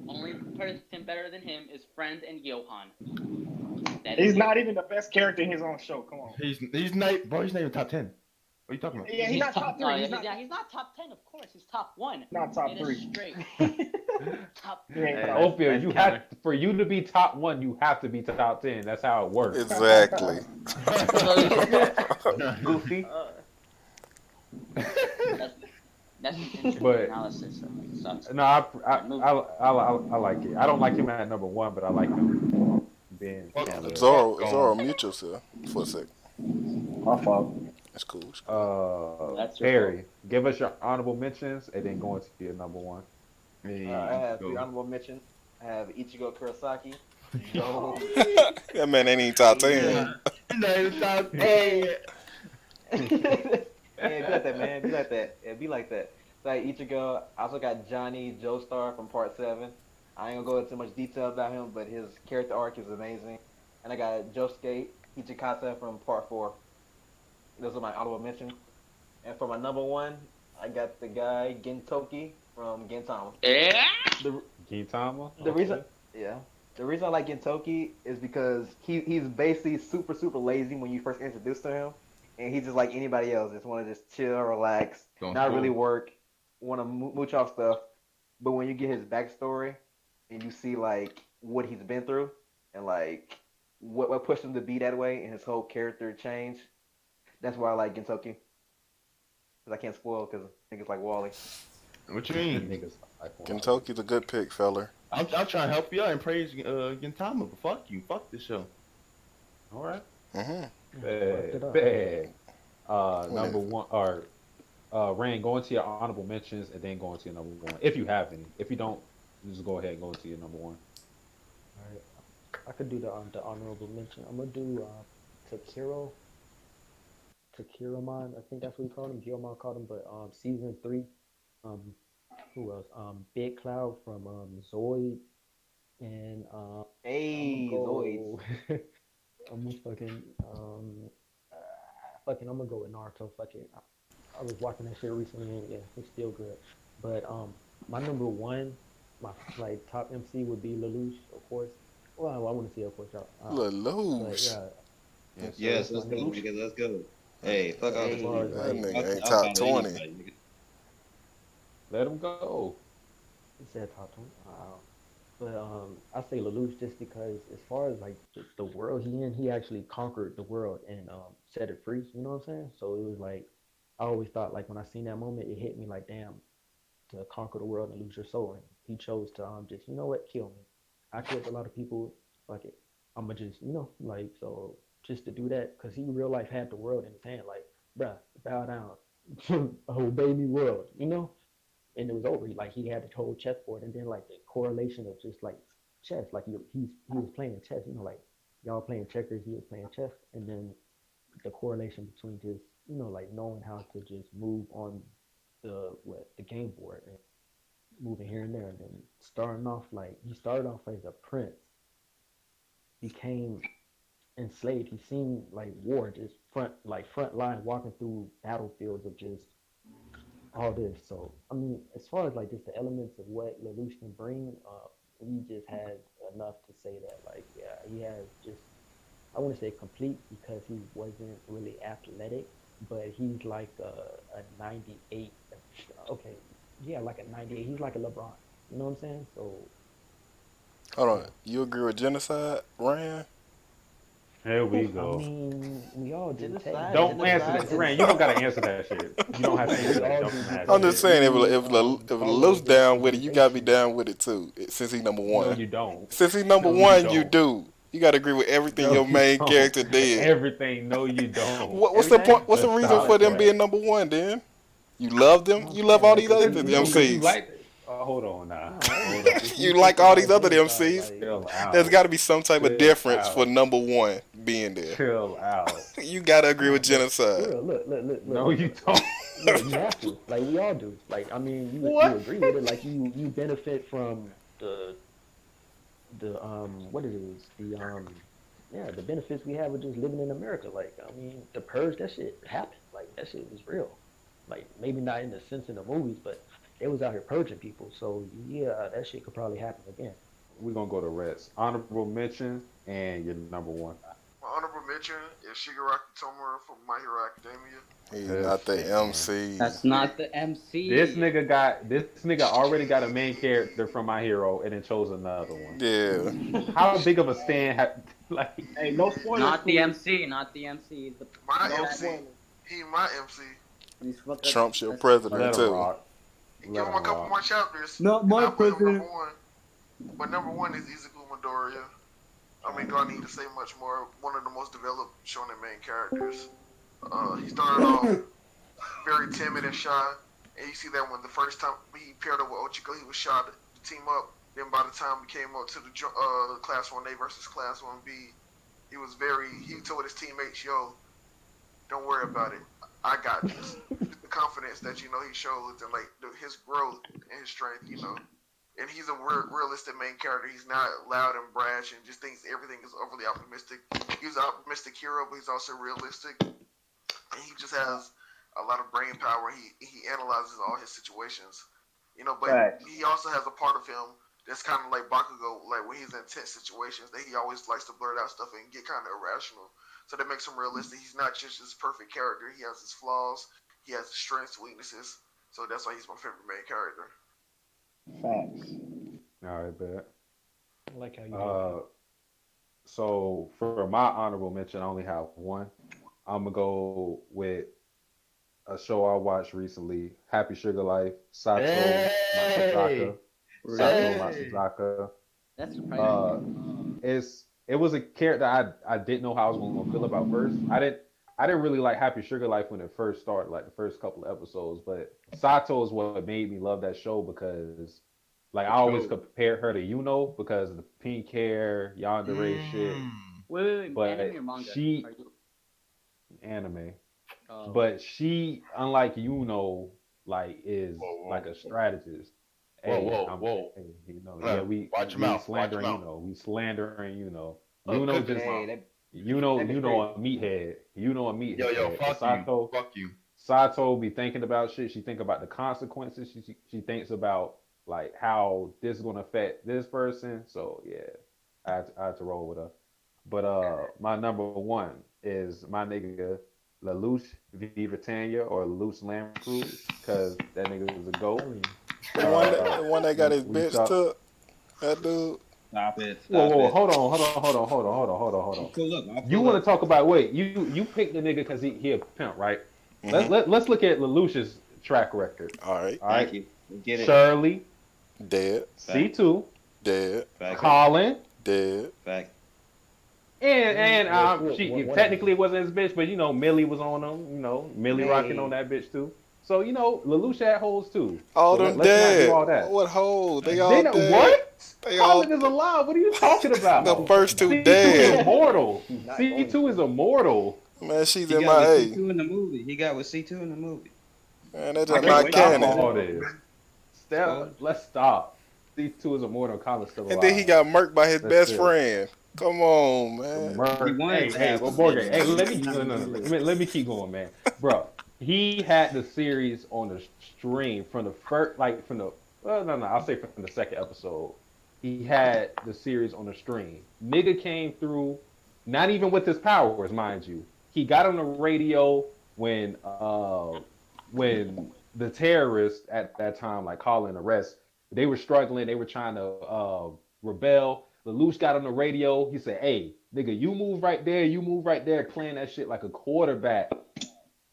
Only person better than him is Friend and Johan. That He's is not even the best character in his own show. Come on. He's not, bro. He's not even top 10. What are you talking about? Yeah, he's not top three. No, He's not he's not top 10. Of course, he's top 1. not top It is three. straight. Top. He ain't Hey, top. Opio, that's you counter. have for you to be top one, you have to be top 10. That's how it works. Exactly. Goofy. That's an interesting But- analysis. It sucks. No, I like it. I don't like him at number one, but I like him being. Zoro mute yourself for a sec. My fault. It's cool. It's cool. That's your Perry, give us your honorable mentions and then go into your number one. I have three honorable mentions. I have Ichigo Kurosaki. Yo. That man ain't even top 10. He's not even top 10. Hey. Yeah, be like that, man. Be like that. Yeah, be like that. So like Ichigo. I also got Johnny Joestar from Part 7. I ain't gonna go into much detail about him, but his character arc is amazing. And I got Josuke Ichikata from Part 4. Those are my honorable mentions. And for my number one, I got the guy Gentoki from Gintama. Yeah. The, Gintama? the reason, yeah, the reason I like Gentoki is because he's basically super lazy when you first introduce to him, and he's just like anybody else, just want to just chill, relax, Don't not spoil. really work, want to mooch off stuff. But when you get his backstory and you see like what he's been through and like what pushed him to be that way and his whole character change, that's why I like Gentoki. Cause I can't spoil because I think it's like Wally. What you mean? Niggas like one. Kentucky's a good pick, fella. I'm trying to help you out and praise Gintama, but fuck you. Fuck this show. All right. Mm-hmm. Bag. Number one, or Rain, go into your honorable mentions and then go into your number one. If you have any. If you don't, just go ahead and go into your number one. Alright. I could do the honorable mention. I'm gonna do Takiramon, I think that's what we called him. Geomon called him, but season 3. Who else? Big Cloud from Zoid, and Hey, Zoids. I'm gonna fucking fucking I'm gonna go with Naruto. Fuck it. I was watching that shit recently and yeah, it's still good. But my number one, my like top MC would be Lelouch, of course. Well, I want to see of course y'all. But Lelouch. yeah, Yes, Yes, sir. my let's go, nigga. nigga. Let's go. That Hey, fuck all As this far shit. as that like, nigga ain't I'll top battle 20. anybody, nigga. Let him go. he said top 20. But I say Lelouch just because as far as like the world he in, he actually conquered the world and set it free. You know what I'm saying? So it was like I always thought like when I seen that moment, it hit me like damn, to conquer the world and lose your soul. And he chose to just you know what, kill me. I killed a lot of people. Fuck it, I'ma just like so just to do that because he real life had the world in his hand. Like bruh, bow down, obey me, world. And it was over. Like he had the whole chessboard, and then like the correlation of just like chess. Like he was playing chess. Like y'all playing checkers, he was playing chess, and then the correlation between just like knowing how to just move on the game board and moving here and there, and then starting off like he started off as a prince, became enslaved. He seen like war, just front line, walking through battlefields of just all this. So I mean, as far as like just the elements of what Lelouch can bring, he just has enough to say that like yeah, he has just I want to say complete because he wasn't really athletic, but he's like a 98. Okay, yeah, like a 98. He's like a LeBron. You know what I'm saying? So Hold on. yeah. You agree with genocide, Ryan? Here we I go. mean, we all do Genocide, technically. Don't answer genocide that, is Rand. You don't gotta answer that shit. You don't have to We answer that all dumb do ass I'm because just shit. saying, we if follow Lelouch this down with it, you gotta be organization. down with it too. Since he's number No, one. you don't. Since he's number No, you one, you don't. do. You gotta agree with everything No, your you main don't. character did. Everything. No, you don't. What's the point? everything. What's the Let's reason stop for them that. being number one? Then you love them. No, I'm You love saying all like these if other you No, because you MCs. like. Hold on now. no, Hold on. if you You like think all these about other genocide, MCs. like Chill There's out. got to be some type of Chill difference for out. number one being there. Chill out. You gotta agree with no, but for genocide. real, No, you don't. like look, you have to, like we all do. Like I mean, you What? agree with it, like you benefit from the what it is, the yeah, the benefits we have of just living in America. Like I mean, the purge, that shit happened. Like that shit was real. Like maybe not in the sense in the movies, but they was out here purging people. So yeah, that shit could probably happen again. We're gonna go to Reds. Honorable mention and your number one. My honorable mention is Shigaraki Tomura from My Hero Academia. He's Good not the shit, man. MC. That's not the MC. This nigga already got a main character from My Hero and then chose another one. Yeah. How big of a stand like Hey, no spoilers. Not the please. MC. Not the MC. The My No MC. spoilers. He my MC. he's fucking- Trump's your that's- president let him too. rock. Give Let him him a couple rock. more chapters. Not and my I'll put him president. number one. But number one is Izuku Midoriya. I mean, do I need to say much more? One of the most developed shonen main characters. He started off very timid and shy, and you see that when the first time he paired up with Ochiko, he was shy to team up. Then by the time we came up to the Class 1A versus Class 1B, he told his teammates, yo, don't worry about it. I got this. The confidence that, he shows and like his growth and his strength, And he's a realistic main character. He's not loud and brash and just thinks everything is overly optimistic. He's an optimistic hero, but he's also realistic. And he just has a lot of brain power. He analyzes all his situations. But Facts. he also has a part of him that's kind of like Bakugo, like when he's in tense situations, that he always likes to blurt out stuff and get kind of irrational. So that makes him realistic. He's not just this perfect character. He has his flaws. He has his strengths, weaknesses. So that's why he's my favorite main character. Facts. All right, bet. I like how you So for my honorable mention, I only have one. I'm gonna go with a show I watched recently, Happy Sugar Life, Sato Matsuzaka. Sato Matsuzaka. That's surprising. It was a character I didn't know how I was gonna feel about first. I didn't really like Happy Sugar Life when it first started, like the first couple of episodes, but Sato is what made me love that show because like I always compared her to Yuno because of the pink hair, yandere shit. Wait. But Anime or manga? she Are you- anime. Oh. But she, unlike Yuno, like is Whoa. like a strategist. Whoa. Yeah, we Watch your we mouth. slandering Watch your mouth. We slandering Oh, Yuno good. just Hey, You know a meathead. You know a meathead. Yo, fuck you. Sato be thinking about shit. She think about the consequences. She thinks about like how this is gonna affect this person. So yeah, I had to roll with her. But my number one is my nigga Lelouch V Britannia or Lelouch Lamcrew because that nigga was a goat. The one that got his we bitch saw- took. That dude. Stop it. Whoa, hold on. Pull up. You want to talk about you picked the nigga because he a pimp, right? Mm-hmm. Let's look at Lelouch's track record. All right. Thank you. Get it. Shirley, Dead. C2, Dead. Fact. Colin, Dead. Fact. and she technically it wasn't his bitch, but you know Millie was on him. You know Millie rocking on that bitch too. So you know Lelouch had hoes too. All so them let's dead. not do all that. What hoes? They all dead. What? They all. Colin is alive. What are you talking about? The first two C2 dead. is immortal. C2 is immortal. Man, she's He in got my with A. C2 in the movie. He got with C2 in the movie. Man, that's I just can't not wait canon. all this. Let's stop. C2 is immortal. Colin's still alive. And then he got murked by his That's best it. friend. Come on, man. Let me keep going, man. Bro, he had the series on the stream from the first, I'll say from the second episode. He had the series on the stream. Nigga came through, not even with his powers, mind you. He got on the radio when the terrorists at that time, like calling arrest, they were struggling. They were trying to rebel. Lelouch got on the radio. He said, "Hey, nigga, you move right there, playing that shit like a quarterback."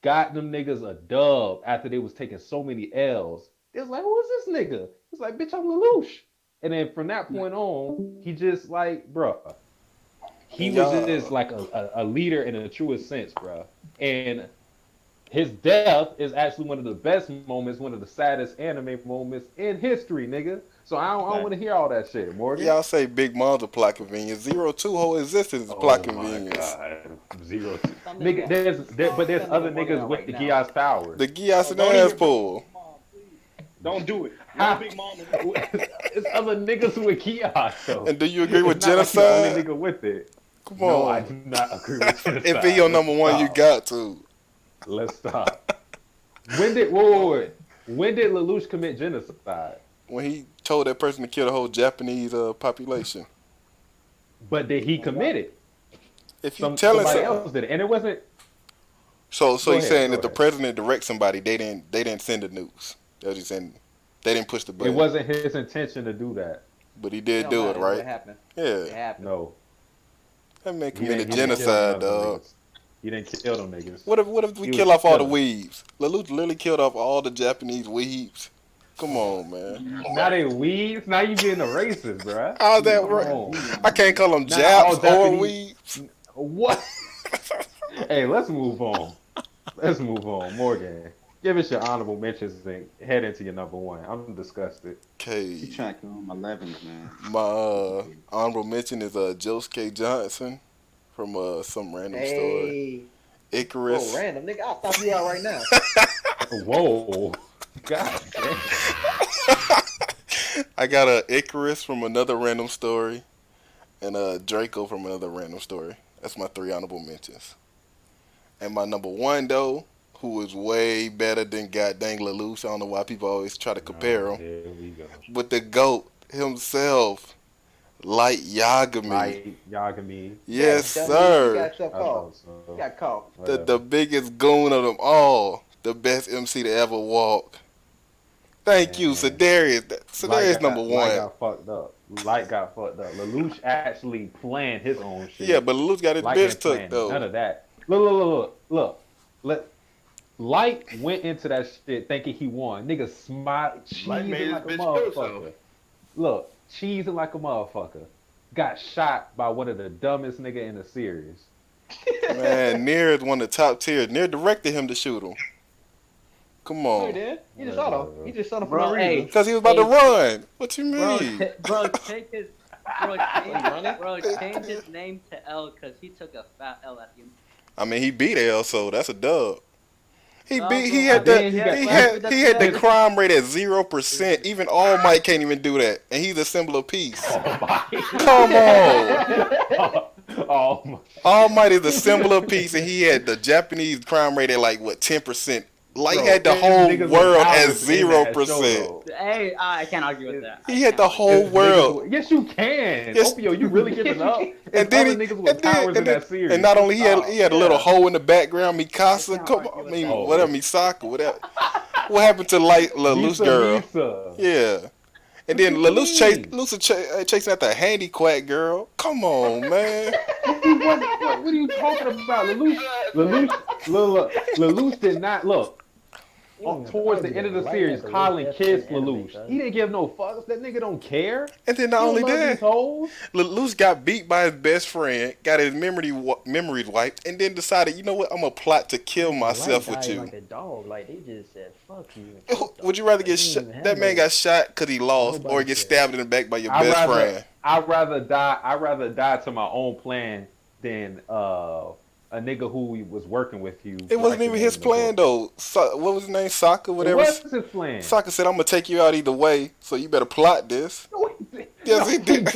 Got them niggas a dub after they was taking so many L's. They was like, "Who is this nigga?" It's like, "Bitch, I'm Lelouch." And then from that point on, he just like, bruh, he was just like a leader in the truest sense, bruh. And his death is actually one of the best moments, one of the saddest anime moments in history, nigga. So I don't want to hear all that shit, Morgan. Y'all say Big Mom's a plot convenience. 02 whole existence is a plot convenience. God. 02. Nigga, there's other niggas with the Gia's powers. The Gia's an ass pull. Don't do it. Big Mom. It's other niggas with Gia's though. And do you agree with It's not like genocide? the only nigga with it. Come No, on. I do not agree with genocide. If he your number one, you got to. Let's stop. When did Lelouch commit genocide? When he told that person to kill the whole Japanese population. But did he commit it? If you telling somebody something, else did it, and it wasn't. so Go you're ahead, saying go that the ahead. president directs somebody, they didn't send the news. That's what you're saying. They didn't push the It button. wasn't his intention to do that. But he did do it, It right? happened. Yeah. It happened. No, That man he committed didn't kill genocide, them dog. niggas. He didn't kill them niggas. What if we He kill was off all the killing. weebs? Lelouch literally killed off all the Japanese weebs. Come on, man. Now they weeds. Now you getting a racist, bruh. How's that Come right? on. I can't call them Not all Japs or Japanese- weebs. What? Hey, let's move on. Let's move on. Morgan, give us your honorable mentions and head into your number one. I'm disgusted. You Okay. trying to kill my 11s, man. My honorable mention is Josuke Johnson from some random story. Hey. Icarus. Oh, random nigga. I'll stop you out right now. Whoa. God damn. I got a Icarus from another random story, and Draco from another random story. That's my 3 honorable mentions. And my number one though, who is way better than goddamn Lelouch. I don't know why people always try to compare him, Here we go. but the GOAT himself, Light Yagami. Light Yagami. Yes, dummy, sir. You got yourself I caught. thought so. You got caught. The biggest goon of them all, the best MC to ever walk. Thank you, Man. Sedarius. Sedarius number Light one. got fucked up. Light got fucked up. Lelouch actually planned his own shit. Yeah, but Lelouch got his Light bitch didn't took plan though. none of that. Look. Light went into that shit thinking he won. Nigga smiled, Light made cheesing his like a bitch kill herself. motherfucker. Look, cheesing like a motherfucker. Got shot by one of the dumbest nigga in the series. Man, Near is one of the top tiers. Near directed him to shoot him. Come No, he on. did. You just saw him. You just saw him for Bro, no hey. reason. Because he was about to run. What you Bro, mean? take his change his name to L because he took a fat L at the end. I mean, he beat L, so that's a dub. He No, beat. bro, He had I the. did, He yeah, had. that's He had the good. crime rate at 0%. Even All Might can't even do that, and he's a symbol of peace. Oh my Come on. Oh my. All Might is the symbol of peace, and he had the Japanese crime rate at like what 10%. Light had the whole niggas with world at powers in that show, 0%. though. Hey, I can't argue with that. He had the whole It's world. niggas with- yes, you can. Yes. Opio, you really giving up? And It's then other niggas with powers in that series. and not only he had a little Yeah. hole in the background, Mikasa, can't come argue on, with I mean, that. whatever, Misaka, whatever. What happened to Light, La Loose Misa, girl? Misa. Yeah. And then What Lelouch chasing after a handy quack girl. Come on, man. What are you talking about? Lelouch did not look. Towards the end of the series, Colin kissed Lelouch. He didn't give no fucks. That nigga don't care. And then not He only don't love that, these hoes. Lelouch got beat by his best friend, got his memories wiped, and then decided, you know what, I'm gonna plot to kill myself with you. Like a dog, like they just said, "Fuck you." Would you rather get shot? That man got shot because he lost, or get stabbed in the back by your best friend? I'd rather die to my own plan than a nigga who was working with you. It wasn't even his plan though. What was his name? Sokka, whatever. What was his plan? Sokka said, "I'm gonna take you out either way, so you better plot this." Yes, he did.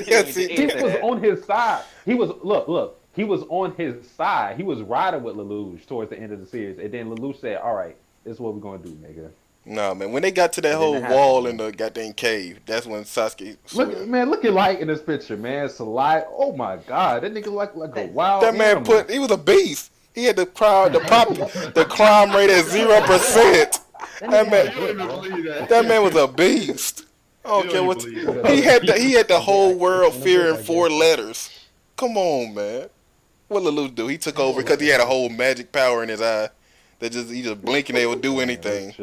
Yes, he He did. was on his side. He was look. He was on his side. He was riding with Lelouch towards the end of the series, and then Lelouch said, "All right, this is what we're gonna do, nigga." No, man. When they got to that whole wall in the goddamn cave, that's when Sasuke. Look at Light in this picture, man. Salai. Oh my God, that nigga like a wild. That man animal. he was a beast. He had the crime rate at 0%. That man was a beast. I don't care what he had the whole world fearing 4 letters. Come on, man. What Lelouch do? He took over because he had a whole magic power in his eye that he just blink and they would do anything.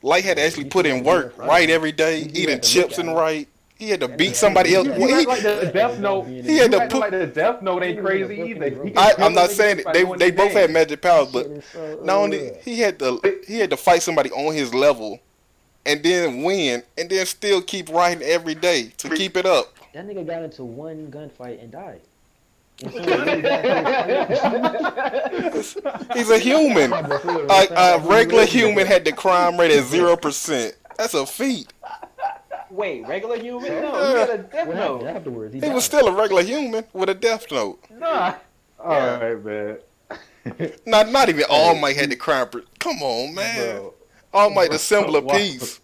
Light had to actually put in work, write every day, eating chips and write. He had to beat somebody else. Like the Death Note. He had to like the Death Note ain't crazy either. I'm not saying it. They both had magic powers, but not only he had to fight somebody on his level, and then win, and then still keep writing every day to keep it up. That nigga got into one gunfight and died. He's a human. A regular human had the crime rate at 0%. That's a feat. Wait, regular human? No, he had a death note. Afterwards, He was still a regular human with a death note. Nah. All right, man. Not even All Might had the crime. Come on, man. All Might, the symbol of peace.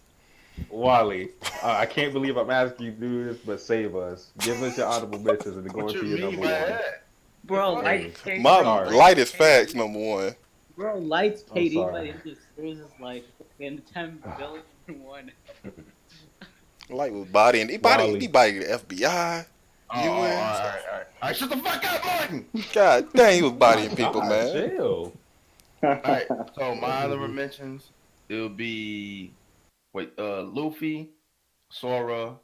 Wally, I can't believe I'm asking you to do this, but save us. Give us your honorable mentions and go into your number 1. Bro, Light is facts, number 1. Bro, Light's KD, but it just is like in 10 billion one. Light was bodying. He bodied the FBI. All right, shut the fuck up, Martin. God dang, he was bodying people, man. Chill. Alright, so my honorable mentions, it would be Luffy, Sora,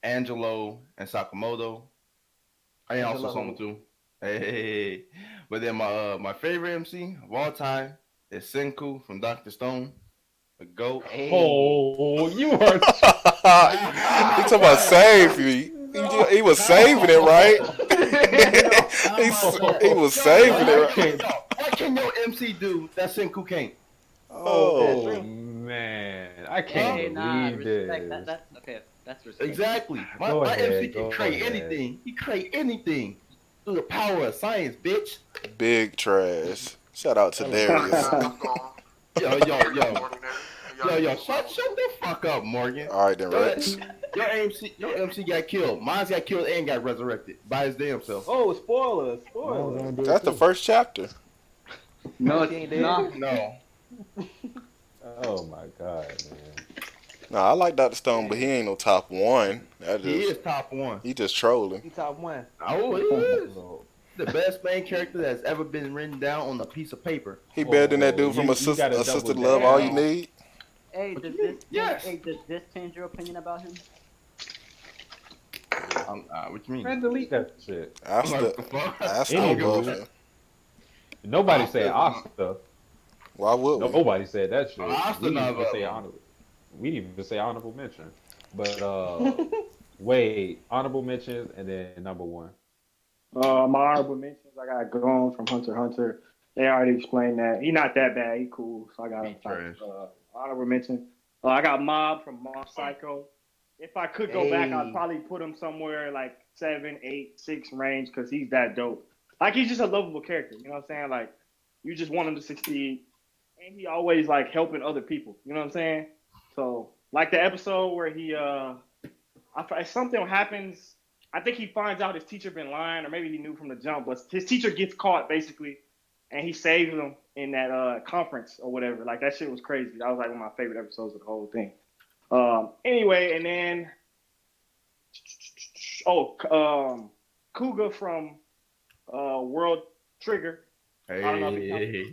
Angelo, and Sakamoto. I ain't also Soma too. Hey. But then my favorite MC of all time is Senku from Dr. Stone. The GOAT. Hey. Oh, you are. You talking about save me? He was saving it, right? he was saving it. Right? What can your MC do that Senku can't? Oh man, I can't believe this. That's okay. That's respect. Exactly. My MC can create anything. He create anything through the power of science, bitch. Big trash. Shout out to Darius. Yo, shut the fuck up, Morgan. All right, then, Rex. Your MC got killed. Mine got killed and got resurrected by his damn self. Oh, spoilers. That's the first chapter. No, it's not. No. Oh my God, man. No, I like Dr. Stone, but he ain't no top 1. He is top 1. He just trolling. He top 1. Oh, he is. The best main character that's ever been written down on a piece of paper. He better than that dude from Assisted Love, All You Need. Hey, does this change your opinion about him? What you mean? Man, delete that shit. I still love him. Nobody said Asta. Why would we? Nobody said that shit. We didn't even say honorable mention. But wait, honorable mentions and then number 1. My honorable mentions, I got Gon from Hunter x Hunter. They already explained that. He not that bad. He cool. So I got him. Honorable mention. I got Mob from Mob Psycho. If I could go back, I'd probably put him somewhere like 7, 8, 6 range because he's that dope. Like he's just a lovable character. You know what I'm saying? Like you just want him to succeed, and he always like helping other people. You know what I'm saying? So like the episode where he something happens. I think he finds out his teacher been lying, or maybe he knew from the jump, but his teacher gets caught basically, and he saves him in that conference or whatever. Like that shit was crazy. That was like one of my favorite episodes of the whole thing. Anyway, and then Kuga from World Trigger. Hey. I don't know if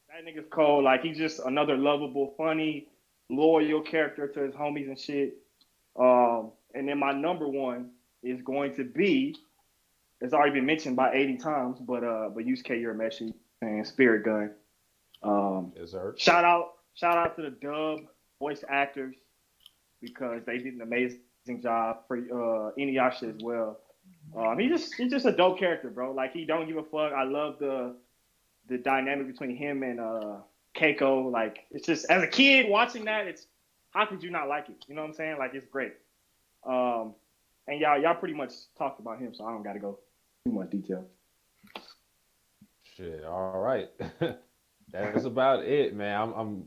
that nigga's cold. Like he's just another lovable, funny, loyal character to his homies and shit. And then my number one is going to be, it's already been mentioned by 80 times, but Yusuke Urameshi and Spirit Gun. Yes, sir. Shout out to the dub voice actors because they did an amazing job for Inuyasha as well. He's just a dope character, bro. Like he don't give a fuck. I love the dynamic between him and Keiko. Like it's just as a kid watching that, it's how could you not like it? You know what I'm saying? Like it's great. And y'all pretty much talked about him, so I don't got to go too much detail. Shit, all right. That's about it, man.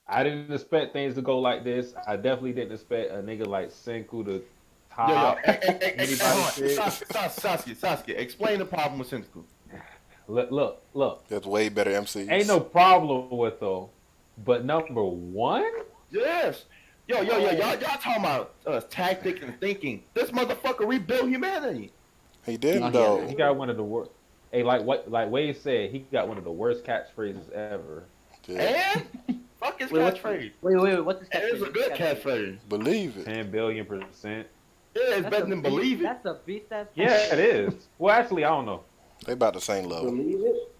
I didn't expect things to go like this. I definitely didn't expect a nigga like Senku to top anybody. Sasuke, explain the problem with Senku. Look. That's way better MCs. Ain't no problem with though, but number one. Yes. Y'all talking about tactic and thinking. This motherfucker rebuilt humanity. He did though. He got one of the worst. Hey, like Wade said, he got one of the worst catchphrases ever. Yeah. And fuck his catchphrase. Wait, what's his catchphrase? It is a good catchphrase. Believe it. 10 billion%. Yeah, it's better than believe it. That's a beast ass. Yeah, it is. Well, actually, I don't know. They about the same level. Believe it.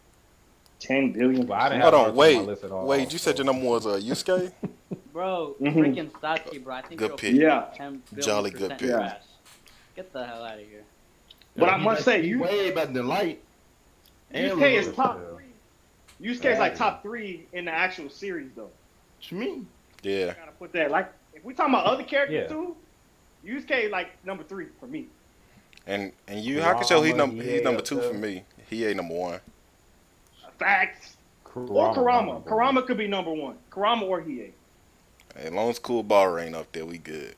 10 billion. Well, I didn't Hold have on, wait. You said your number was Yusuke? Bro, freaking Satsuki, bro. I think good you're pick. Yeah. 10 Jolly good pick. trash. Get the hell out of here. But I must say, you way better than Light. Yusuke is top 3. Yusuke is like top 3 in the actual series, though. What you mean? Yeah. Gotta put that. Like, if we talking about other characters too, Yusuke like number 3 for me. And Yu Hakusho, he's number 2 for me. He ain't number 1. Facts. Or Kurama. Kurama could be number 1. Kurama or Hiei. As long as Cool Bar ain't up there, we good.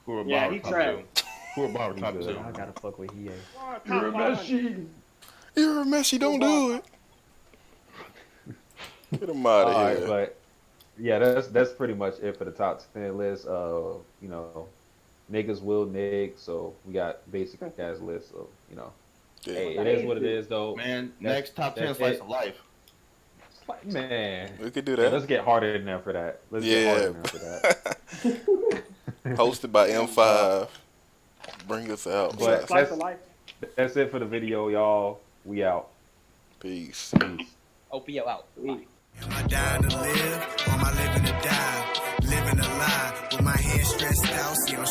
Yeah, he trash. Cool Bar top 2. I gotta fuck with Hiei. Urameshi, don't do it. Get him out of here. Alright, but yeah, that's pretty much it for the top 10 list. Niggas will nig, so we got basic ass list. So hey, it is what it is, though. Man, next top 10 slice of life. Man, we could do that. Let's get harder than that for that. Get harder than that for that. Hosted by M5. Bring us out. But that's it for the video, y'all. We out. Peace. OPO out. Am I dying to live or am I living to die? Living a lie with my hands stressed out. See, I'm